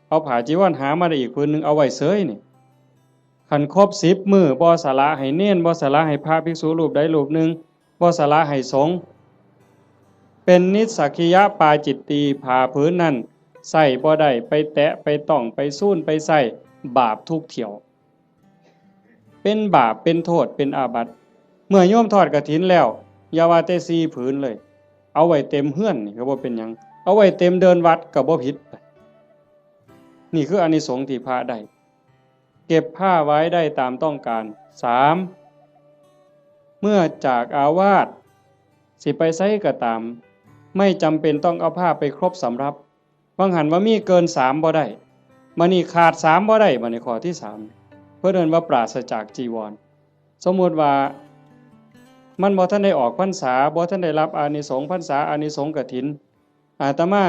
เอาผ้าจีวรหามาได้อีกผืนนึงเอาไว้เสยนี่คันครบ10มื้อบ่สละให้เณรบ่สละให้พระภิกษุรูปใดรูปหนึ่งบ่สละให้สงฆ์เป็นนิสสักขิยปาจิตตีผ้าผืนนั้นใส่บ่ได้ไปแตะไปต้องไปสู้นไปใส่บาปทุกเที่ยวเป็นบาปเป็นโทษเป็นอาบัติเมื่อโยมทอดกฐินแล้วอย่าว่าแต่4ผืนเลยเอาไว้เต็มเฮือนนี่ก็บ่เป็นหยังเอาไว้เต็มเดินวัดก็บ่ผิดนี่คืออานิสงส์ที่พระได้เก็บผ้าไว้ได้ตามต้องการ3เมื่อจากอาวาสสิไปไสก็ตามไม่จำเป็นต้องเอาผ้าไปครบสำรับบางหันว่ามีเกิน3บ่ได้มื้อนี้ขาด3บ่ได้มื้อนี้ข้อที่3เพิ่นเอิ้นว่าปราศจากจีวรสมมุติว่ามันบ่ทันได้ออกพรรษาบ่ทันได้รับอานิสงส์พรรษาอานิสงส์กฐินอาตมา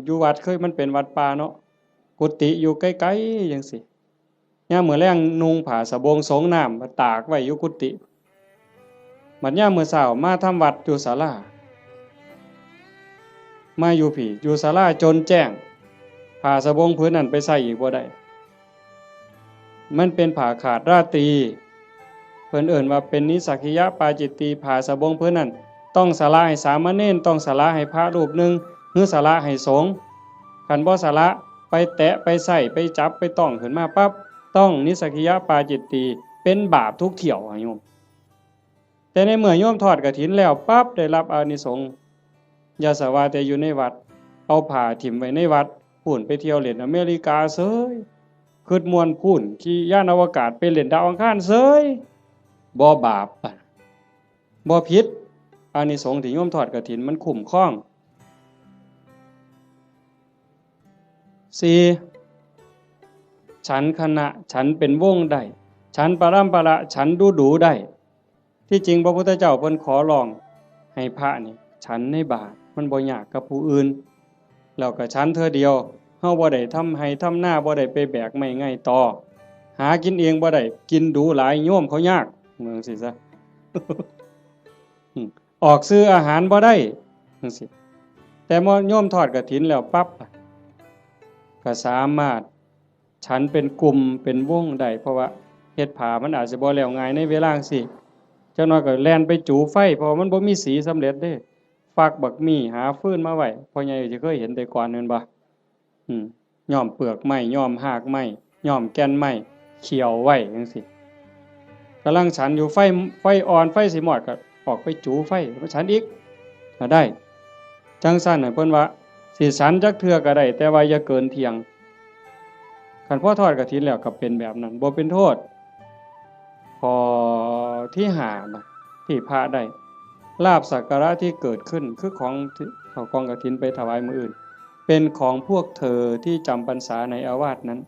อยู่วัดเคยมันเป็นวัดป่าเนาะกุฏิอยู่ไกลๆจังซี่ยามมื้อแลงนุ่งผ้าสบงสงน้ำมาตากไว้อยู่กุฏิบัดยามมื้อเช้ามาทำวัดอยู่ศาลามาอยู่พี่อยู่ศาลาจนแจ้งผ้าสบงผืนนั้นไปใส่อีกบ่ได้มันเป็นผ้าขาดราตรีเพิ่นเอิ้นว่าเป็นนิสสักขิยปาจิตตีผ้าสบงผืนนั้นต้องสละให้สามเณรต้องสละให้พระรูปหนึ่งหรือสละให้สงฆ์คันบ่สละไปแตะไปใส่ไปจับไปต้องขึ้นมาปั๊บต้องนิสสักขิยปาจิตตีเป็นบาปทุกเที่ยวโยมแต่ในเมื่อโยมทอดกฐินแล้วปั๊บได้รับอานิสงส์อย่าสว่าแต่อยู่ในวัดเอาผ้าถิ่มไว้ในวัดพูนไปเที่ยวเล่นอเมริกาเสยคิดม่วนพูนขี่ยานอวกาศไปเล่นดาวอังคารเสยบ่บาปบ่ผิดอานิสงส์ที่โยมทอดกฐินมันคุ้มครอง4 ฉันคณะฉันเป็นวงได้ฉันปรัมประฉันดูได้ที่จริงพระพุทธเจ้าเพิ่นขอร้องให้พระนี่ฉันในบาตรมันบ่ยากกับผู้อื่นแล้วก็ฉันเธอเดียวเฮาบ่ได้ทำให้ทำหน้าบ่ได้ไปแบกไม้ไงต่อหากินเองบ่ได้กินดูหลายโยมเขายากเมืองสิซะ ออกซื้ออาหารบ่ได้จังซี่แต่มอโยมทอดกฐินแล้วปั๊บก็สามารถฉันเป็นกลุ่มเป็นวงได้เพราะว่าเฮ็ดผ้ามันอาจจะบ่แล้วง่ายในเวลาจังซี่จักหน่อยก็แล่นไปจูไฟเพราะมันบ่มีสีสำเร็จเด้ฟักบักมี่หาฟืนมาไว้พ่อใหญ่สิเคยเห็นแต่ก่อนแม่นบ่ย้อมเปลือกไม้ย้อมหากไม้ย้อมแก่นไม้เขี่ยวไว้จังซี่กำลังฉันอยู่ไฟอ่อนไฟสิมอดก็ออกไปจูไฟมาฉันอีกก็ได้จังซั่นน่ะเพิ่นว่าสิฉันจักเทื่อก็ได้แต่ว่าอย่าเกินเที่ยงคันพอทอดกฐินแล้วก็เป็นแบบนั้นบ่เป็นโทษพอที่5นะที่พระได้ลาภสักการะที่เกิดขึ้นคือของเอากองกฐินไปถวายมื้ออื่นเป็นของพวกเธอที่จำพรรษาในอาวาสนั้น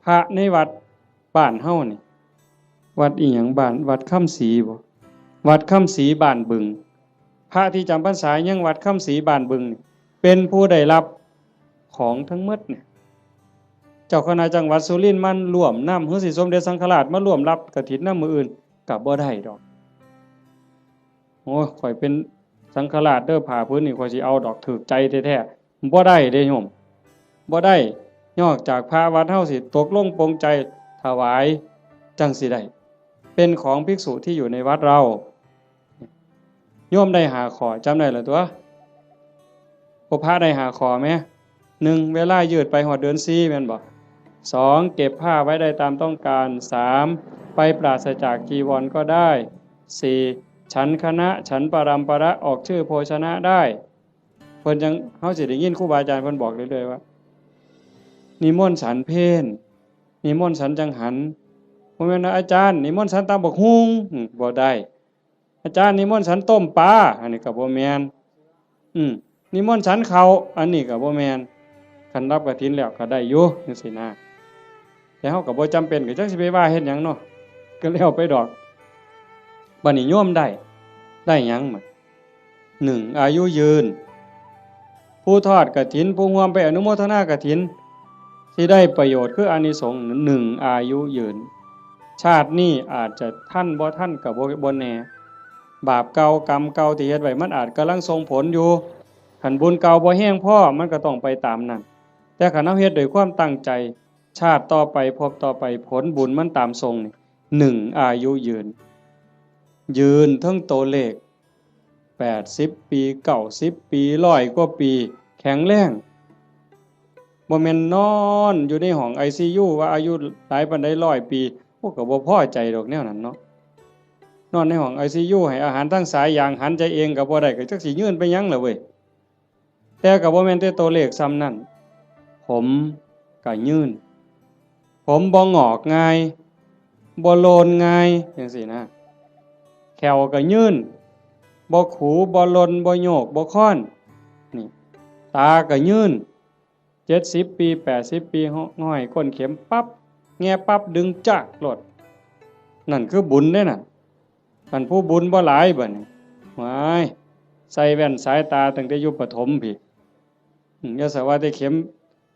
พระในวัดบ้านเฮานี่วัดอีหยังบ้านวัดค่ำศรีบ่วัดค่ำศรีบ้านบึงพระที่จำพรรษายังวัดค่ำศรีบ้านบึงเป็นผู้ได้รับของทั้งหมดเนี่ยเจ้าคณะจังหวัดสุรินทร์มันร่วมนำคือสิสมเด็จสังฆราชมาร่วมรับกฐินนำมื้ออื่นก็บ่ได้ดอกโอ้ยข่อยเป็นสังฆราชเด้อผ้าพื้นนี่ข่อยสิเอาดอกถูกใจแท้ๆบ่ได้เด้โยมบ่ได้นอกจากพระวัดเฮาสิตกลงปรงใจถวายจังสิได้เป็นของภิกษุที่อยู่ในวัดเราโยมได้หาขอจำได้ล่ะตัวพระได้หาขอไหม1เวลายืดไปฮอดเดือน4แม่นบ่2เก็บผ้าไว้ได้ตามต้องการ3ไปปราศจากจีวรก็ได้4ฉันคณะฉันปรัมประออกชื่อโภชนะได้เพิ่นจังเฮาสิได้ยินครูบาอาจารย์เพิ่นบอกเรื่อยๆว่านิมนต์ฉันเพลนิมนต์ฉันจังหันบ่แม่นอาจารย์นิมนต์ฉันตำบักหุ่งบ่ได้อาจารย์นิมนต์ฉันต้มปลาอันนี้ก็บ่แม่นนิมนต์ฉันข้าวอันนี้ก็บ่แม่นคันรับกฐินแล้วก็ได้อยู่จังซี่นะแต่เฮาก็บ่จำเป็นก็จักสิไปว่าเฮ็ดหยังเนาะก็แล้วไปดอกบัดนี้โยมได้หยังหมด1อายุยืนผู้ทอดกฐินผู้ร่วมไปอนุโมทนากฐินสิได้ประโยชน์คืออานิสงส์1อายุยืนชาตินี้อาจจะท่านบ่ท่านก็บ่แน่บาปเก่ากรรมเก่าที่เฮ็ดไว้มันอาจกำลังส่งผลอยู่คันบุญเก่าบ่แห้งพอมันก็ต้องไปตามนั้นแต่คันเฮาเฮ็ดด้วยความตั้งใจชาติต่อไปพบต่อไปผลบุญมันตามทรงนี่1อายุยืนทั้งตัวเลข80ปี90ปี100กว่าปีแข็งแรงบ่แม่นนอนอยู่ในห้อง ICU ว่าอายุหลายปานใด100ปีพวกก็บ่พอใจดอกแนวนั้นเนาะนอนในห้อง ICU ให้อาหารทั้งสายอย่างหันใจเองก็บ่ได้ก็จักสิยืนไปหยังล่ะเว้ยแต่ก็บ่แม่นแต่ตัวเลขซ้ำนั้นผมก็ยืนผมบ่งอกง่ายบ่โลนง่ายจังซี่นะแขวก็ยืนบ่ขูบ่ลนบ่โยกบ่ค้อนนี่ตาก็ยืน70ปี80ปีห้อยก้นเข็มปั๊บแง่ปั๊บดึงจักโลดนั่นคือบุญเด้น่ะคันผู้บุญบ่หลายบัดนี้ว้ายใส่แว่นสายตาตั้งแต่อยู่ประถมพี่อย่าสว่าแต่เข็ม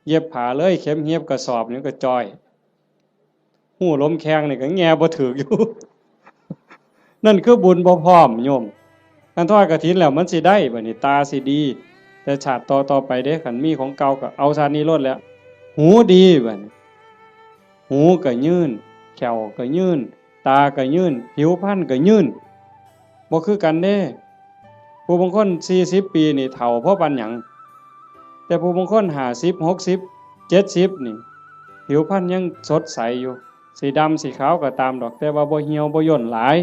เย็บผ้าเลยเข็มเย็บกระสอบนี่ก็จ้อยหูล้มแข้งนี่ก็แง่บ่ถึกอยู่ นั่นคือบุญบ่พร้อมโยมคันทอดกฐินแล้วมันสิได้บัดนี้ตาสิดีแต่ชาติต่อไปเด้คันมีของเก่าก็เอาชาตินี้ลดแล้วหูดีบัดนี้หูก็ยืนแขวก็ยืนตาก็ยืนผิวพรรณก็ยืนบ่คือกันเด้ผู้บางคน40ปีนี่เฒ่าเพราะปานหยังแต่ผู้บางคน50 60 70นี่ผิวพรรณยังสดใสอยู่สีดำสีขาวก็ตามดอกแต่ว่าบ่เหี่ยวบ่ย่นหลาย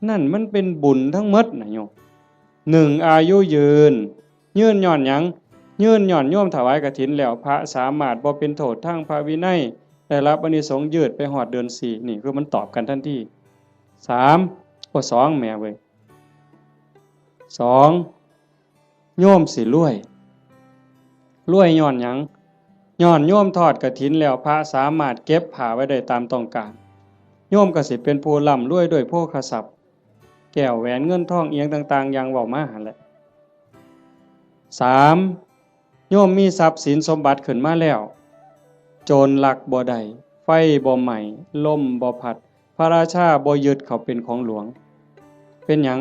นั่นมันเป็นบุญทั้งหมดนะโยม1อายุยืนย้อนหยังยืนย้อนโยมถวายกฐินแล้วพระสามารถบ่เป็นโทษทางพระวินัยได้รับอานิสงส์ยืดไปฮอดเดือน4นี่คือมันตอบกันทันที2แม่เว้ย2โยมสิรวยย้อนหยัง ย้อนโยมทอดกฐินแล้วพระสามารถเก็บผ้าไว้ได้ตามต้องการโยมก็สิเป็นผู้ร่ำรวยด้วยโภคทรัพย์แก้วแหวนเงินทองเอียงต่างๆอย่างเว้ามาหั่นแหละ3โยมมีทรัพย์สินสมบัติขึ้นมาแล้วโจรลักบ่ได้ไฟบ่ไหม้ลมบ่พัดพระราชาบ่ยึดเขาเป็นของหลวงเป็นหยัง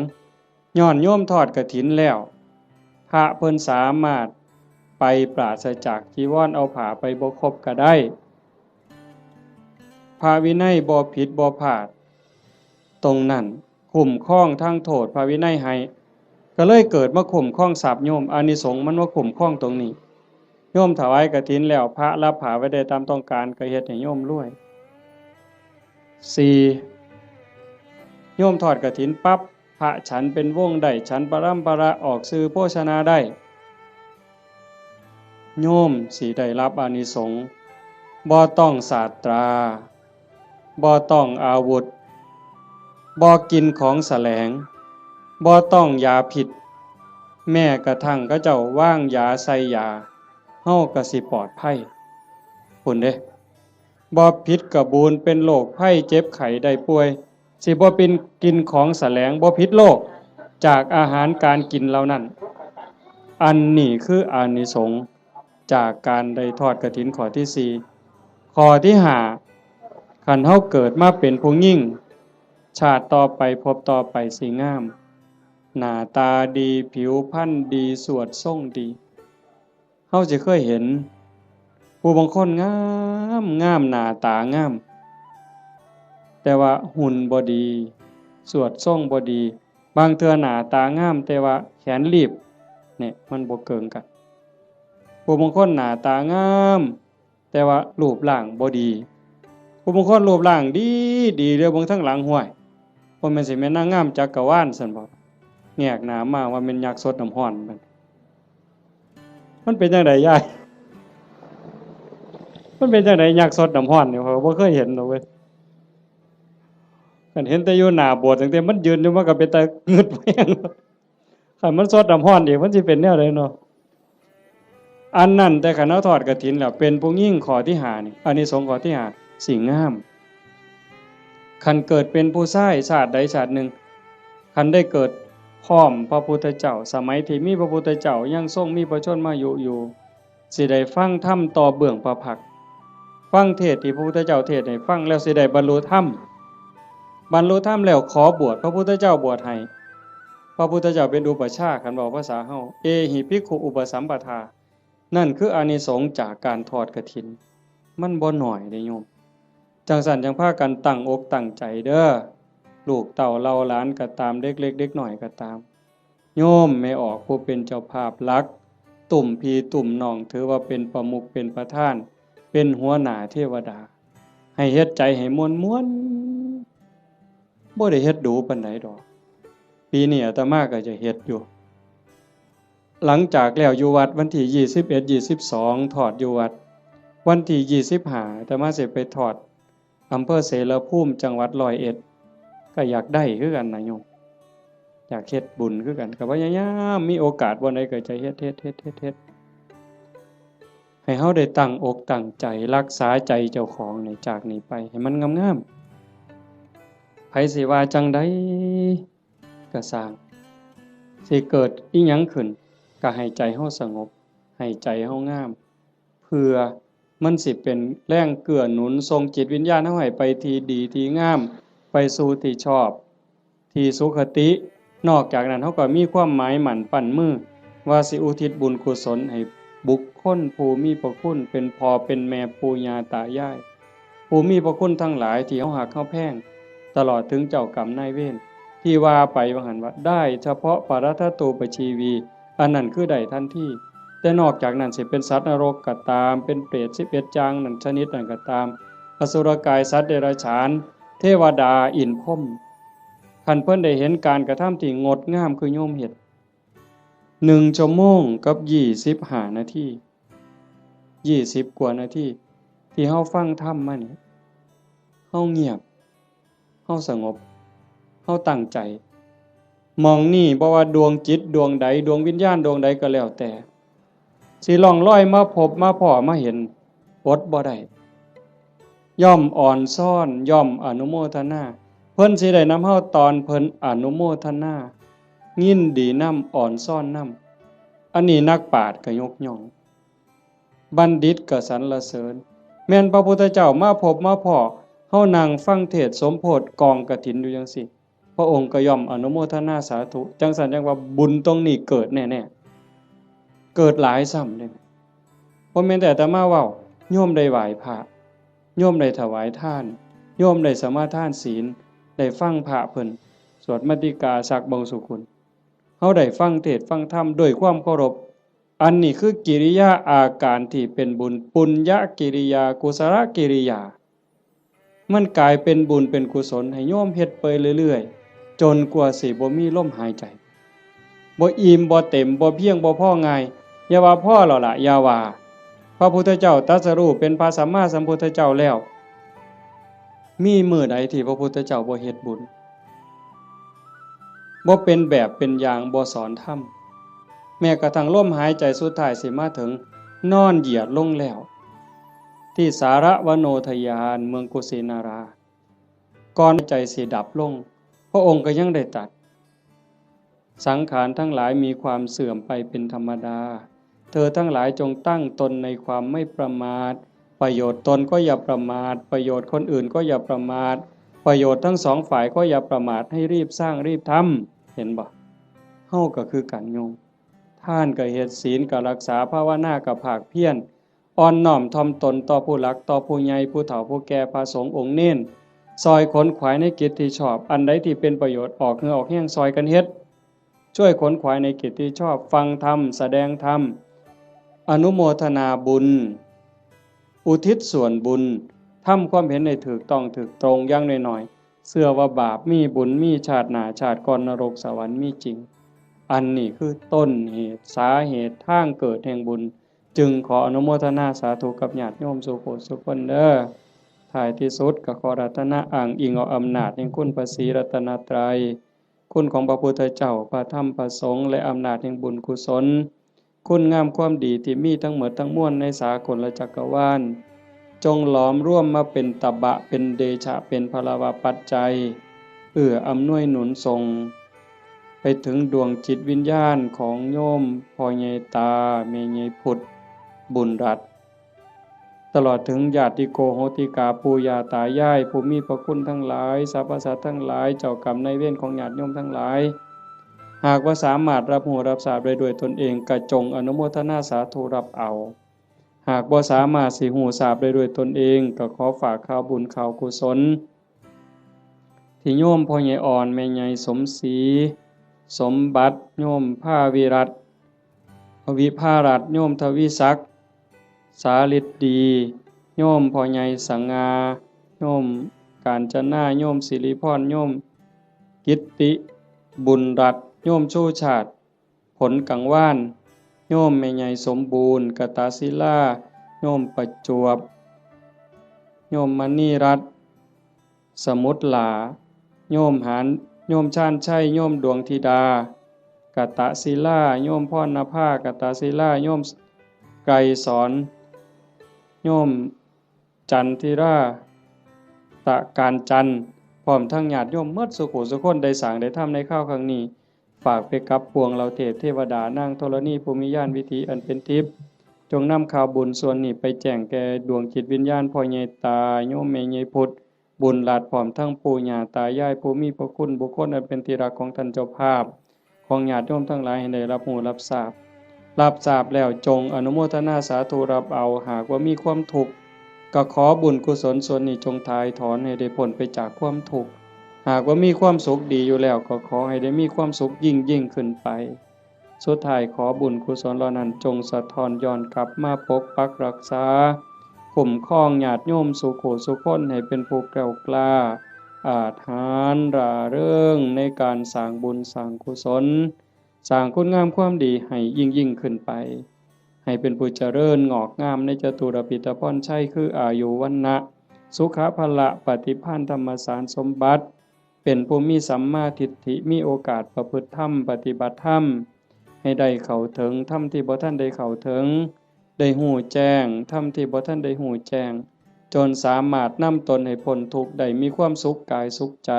ย้อนโยมทอดกฐินแล้วพระเพิ่นสามารถไปปราศจากจีวรเอาผ้าไปบ่ครบก็ได้พระวินัยบ่ผิดบ่พลาดตรงนั้นคุ้มครองทางโทษพระวินัยให้ก็เลยเกิดมาคุ้มครองทรัพย์โยมอานิสงส์มันว่าคุ้มครองตรงนี้โยมถวายกฐินแล้วพระรับผ้าไว้ได้ตามต้องการก็เฮ็ดให้โยมรวย4โยมทอดกฐินปั๊บพระฉันเป็นวงได้ฉันปรัมปราออกสื่อโภชนาได้โยมสิได้รับอานิสงส์บ่ต้องศาสตราบ่ต้องอาวุธบ่กินของแสลงบ่ต้องยาผิดแม้กระทั่งเขาเจ้าว่างยาใส่ยาเฮาก็สิปลอดภัยพุ่นเด้บ่ผิดกระบูนเป็นโรคภัยเจ็บไข้ได้ป่วยสิบ่เป็นกินของแสลงบ่ผิดโรคจากอาหารการกินเหล่านั้นอันนี้คืออานิสงส์จากการได้ทอดกฐินข้อที่4ข้อที่5คันเฮาเกิดมาเป็นผู้หญิงชาติต่อไปพบต่อไปสิงามหน้าตาดีผิวพรรณดีสวดทรงดีเฮาสิเคยเห็นผู้บางคนงามงามหน้าตางามแต่ว่าหุ่นบ่ดีสวดทรงบ่ดีบางเทื่อหน้าตางามแต่ว่าแขนรีบเนี่ยมันบ่เกิงกันผู้บางคนหน้าตางามแต่ว่ารูปร่างบ่ดีผู้บางคนรูปร่างดีดีเด้อบางทั้งหลังห้วยบ่แม่นสิแม่นนางงามจักรวาลซั่นบ่แงกหน้ามาว่าแม่นยักษ์สดน้ำร้อนมันเป็นจังไดยายมันเป็นจังไดยักษ์สดน้ำร้อนนี่เขาบ่เคยเห็นดอกเว้ยกันเห็นแต่อยู่หน้าโบสถ์ตั้งแต่มันยืนอยู่มันก็เป็นตางึดแม่งคันมันสดน้ำร้อนอีกมันสิเป็นแนวใดเนาะอันนั้นแต่คันเฮาทอดกฐินแล้วเป็นผู้หญิงข้อที่5นี่อานิสงส์ข้อที่5สิงามคันเกิดเป็นผู้ชายชาติใดชาติหนึ่งคันได้เกิดพร้อมพระพุทธเจ้าสมัยที่มีพระพุทธเจ้ายังทรงมีพระชนมายุอยู่สิได้ฟังธรรมต่อเบื้องพระพักตร์ฟังเทศน์ที่พระพุทธเจ้าเทศน์ให้ฟังแล้วสิได้บรรลุธรรมแล้วขอบวชพระพุทธเจ้าบวชให้พระพุทธเจ้าเป็นอุปชฌาย์คันบอกภาษาเฮาเอหิภิกขุอุปสัมปทานั่นคืออานิสงส์จากการทอดกฐินมันบ่น้อยเด้โยมจังซั่นจังพากันตั้งอกตั้งใจเด้อลูกเต้าเราหลานก็ตามเด็กเล็กเด็กน้อยก็ตามโยมไม่ออกผู้เป็นเจ้าภาพหลักตุ่มพี่ตุ่มน้องถือว่าเป็นประมุขเป็นประธานเป็นหัวหน้าเทวดาให้เฮ็ดใจให้ม่วนๆบ่ได้เฮ็ดดูปานใดดอกปีนี้อาตมาก็จะเฮ็ดอยู่หลังจากแล้วอยู่วัดวันที่21 22ถอดอยู่วัดวันที่25อาตมาสิไปถอดอำเภอเสรภูมิจังหวัด101ก็อยากได้คือกันนะโยมอยากเฮ็ดบุญคือกันก็พยายามมีโอกาสบ่ใดก็จะเฮ็ดให้เฮาได้ตั้งอกตั้งใจรักษาใจเจ้าของนี่จากนี้ไปให้มันงามๆไผสิว่าจังได๋ก็สร้างสิเกิดอิหยังขึ้นก็ให้ใจเฮาสงบให้ใจเฮางามเพื่อมันสิเป็นแรงเกื้อหนุนส่งจิตวิญญาณเฮาให้ไปที่ดีที่งามไปสู่ที่ชอบที่สุขตินอกจากนั้นเฮาก็มีความหมายหมั่นปั้นมือว่าสิอุทิศบุญกุศลให้บุคคลผู้มีพระคุณเป็นพ่อเป็นแม่ปู่ย่าตายายผู้มีพระคุณทั้งหลายที่เฮาฮักเฮาแพงตลอดถึงเจ้ากรรมนายเวรที่ว่าไปว่าหั่นว่าได้เฉพาะปรัตถตูปชีวีอันนั้นคือได้ทันทีแต่นอกจากนั้นสิเป็นสัตว์นรกก็ตามเป็นเปรต11จางนั่นชนิดนั้นก็ตามอสุรกายสัตว์เดรัจฉานเทวดาอินทร์พรหมคันเพิ่นได้เห็นการกระทำที่งดงามคือโยมเฮ็ด1 ชั่วโมงกับ25 นาที20 กว่านาทีที่เฮาฟังธรรมมานี่เฮาเงียบเฮาสงบเฮาตั้งใจมองนี่บ่ว่าดวงจิตดวงใดดวงวิญญาณดวงใดก็แล้วแต่สิล่องลอยมาพบมาพ้อมาเห็น อดบ่ได้ย่อมอ่อนซ่อนย่อมอนุโมทนาเพิ่นสิได้นำเฮาตอนเพิ่นอนุโมทนายินดีนำอ่อนซ่อนนำอันนี้นักปราชญ์ก็ยกย่องบัณฑิตก็สรรเสริญแม่นพระพุทธเจ้ามาพบมาพ้อเฮานั่งฟังเทศน์สมโพธิกองกฐินอยู่จังซี่พระองค์ก็ย่อมอนุโมทนาสาธุจังซั่นจังว่าบุญตรงนี้เกิดแน่ๆเกิดหลายซ้ำเด้บ่แม่นแต่อาตมาเว้าโยมได้ไหว้พระโยมได้ถวายทานโยมได้สมาทานศีลได้ฟังพระเพิ่นสวดมาติกาสักบงสุกุลเฮาได้ฟังเทศน์ฟังธรรมด้วยความเคารพอันนี้คือกิริยาอาการที่เป็นบุญปุญญกิริยากุศลกิริยามันกลายเป็นบุญเป็นกุศลให้โยมเฮ็ดไปเรื่อยๆจนกว่าสิบ่มีลมหายใจบ่อิ่มบ่เต็มบ่เพียงบ่พอง่ายอย่าว่าพอแล้วล่ะอย่าว่าพระพุทธเจ้าตรัสรู้เป็นพระสัมมาสัมพุทธเจ้าแล้วมีมื้อใดที่พระพุทธเจ้าบ่เฮ็ดบุญบ่เป็นแบบเป็นอย่างบ่สอนธรรมแม้กระทั่งลมหายใจสุดท้ายสิมาถึงนอนเหยียดลงแล้วที่สารวโนทยานเมืองกุสินาราก่อนใจสิดับลงพระองค์ก็ยังได้ตรัสสังขารทั้งหลายมีความเสื่อมไปเป็นธรรมดาเธอทั้งหลายจงตั้งตนในความไม่ประมาทประโยชน์ตนก็อย่าประมาทประโยชน์คนอื่นก็อย่าประมาทประโยชน์ทั้งสองฝ่ายก็อย่าประมาทให้รีบสร้างรีบทำเห็นบ่เฮาก็คือกันโยมท่านก็เฮ็ดศีลก็รักษาภาวนาก็ภาคเพียรอ่อนน้อมถ่อมตนต่อผู้หลักต่อผู้ใหญ่ผู้เฒ่าผู้แก่พระสงฆ์องค์เน้นซอยขนขวายในกิจที่ชอบอันใดที่เป็นประโยชน์ออกเหงื่อออกแห้งซอยกันเฮ็ดช่วยขนขวายในกิจที่ชอบฟังธรรมแสดงธรรมอนุโมทนาบุญอุทิศส่วนบุญทำความเห็นในถูกต้องถูกตรงอย่างน้อยๆเชื่อว่าบาปมีบุญมีชาติหน้าชาติก่อนนรกสวรรค์มีจริงอันนี้คือต้นเหตุสาเหตุทางเกิดแห่งบุญจึงขออนุโมทนาสาธุกับญาติโยมสุโขสุคนเด้อท้ายที่สุดก็ขอรัตนะอ้างอิงเอาอำนาจแห่งคุณพระศรีรัตนตรัยคุณของพระพุทธเจ้าพระธรรมพระสงฆ์และอำนาจแห่งบุญกุศลคุณงามความดีที่มีทั้งหมดทั้งมวลในสากลจักรวาลจงหลอมร่วมมาเป็นตบะเป็นเดชะเป็นพลวปัจจัยอำนวยหนุนส่งไปถึงดวงจิตวิญญาณของโยมพ่อใหญ่ตาแม่ใหญ่พุทธบุญรัตน์ตลอดถึงญาติโกโหติกาปู่ย่าตายายผู้มีพระคุณทั้งหลายสรรพสัตว์ทั้งหลายเจ้ากรรมนายเวรของญาติโยมทั้งหลายหากว่าสามารถรับรู้รับทราบได้ด้วยตนเองก็จงอนุโมทนาสาธุรับเอาหากบ่สามารถสิรู้ทราบได้ด้วยตนเองก็ขอฝากข่าวบุญข่าวกุศลที่โยมพ่อใหญ่อ่อนแม่ใหญ่สมศรีสมบัติโยมภาวิรัตน์วิภารัตน์โยมทวิศักดิ์สาฤทธิ์ดีโยมพ่อใหญ่สังงาโยมกาญจนาโยมสิริพรโยมกิตติบุญรัตน์โยมชูชาติผลกังวานโยมแม่ใหญ่สมบูรณ์กตศิลาโยมประจวบโยมมณีรัตน์สมุทรหลาโยมหานโยมชาญชัยโยมดวงธิดากตศิลาโยมพรณภากตศิลาโยมไกรสอนโยมจันทิราตะการจันทร์พร้อมทั้งญาติโยมหมดสุขุสุคนได้สร้างได้ทำในข้าวครั้งนี้ฝากไปกับปวงเราเทพเทวดานางธรณีภูมิญาณวิถีอันเป็นทิพย์จงนำข่าวบุญส่วนนี้ไปแจ้งแก่ดวงจิตวิญญาณพ่อใหญ่ตาโยมแม่ใหญ่พุทธบุญหลาดพร้อมทั้งปู่ย่าตายายผู้มีพระคุณบุคคลอันเป็นที่รักของท่านเจ้าภาพของญาติโยมทั้งหลายให้ได้รับรู้รับทราบแล้วจงอนุโมทนาสาธุรับเอาหากว่ามีความทุกข์ก็ขอบุญกุศลส่วนนี้จงถ่ายถอนให้ได้พ้นไปจากความทุกข์หากว่ามีความสุขดีอยู่แล้วก็ขอให้ได้มีความสุขยิ่งขึ้นไปสุดท้ายขอบุญกุศลเหล่านั้นจงสะท้อนย้อนกลับมาปกปักรักษาคุ้มครองญาติโยมสุขสุขคนให้เป็นผู้แกล้วกล้าอาถรรพ์ร่าเริงในการสร้างบุญสร้างกุศลสร้างคุณงามความดีให้ยิ่งขึ้นไปให้เป็นผู้เจริญงอกงามในจตุรพิธพรชัยคืออายุวันนะสุขภละปฏิภาณธรรมสารสมบัติเป็นผู้มีสัมมาทิฏฐิมีโอกาสประพฤติธรรมปฏิบัติธรรมให้ได้เข้าถึงธรรมที่บ่ทันได้เข้าถึง ได้หู้แจ้งธรรมที่บ่ทันได้หู้แจ้งจนสามารถนำตนให้พ้นทุกข์ได้มีความสุขกายสุขใจ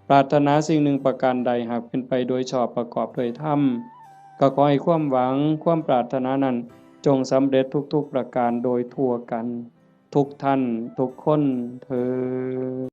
ปรารถนาสิ่งหนึ่งประการใดหากเป็นไปโดยชอบประกอบด้วยธรรมก็ขอให้ความหวังความปรารถนานั้นจงสำเร็จทุกๆประการโดยทั่วกันทุกท่านทุกคนเทอญ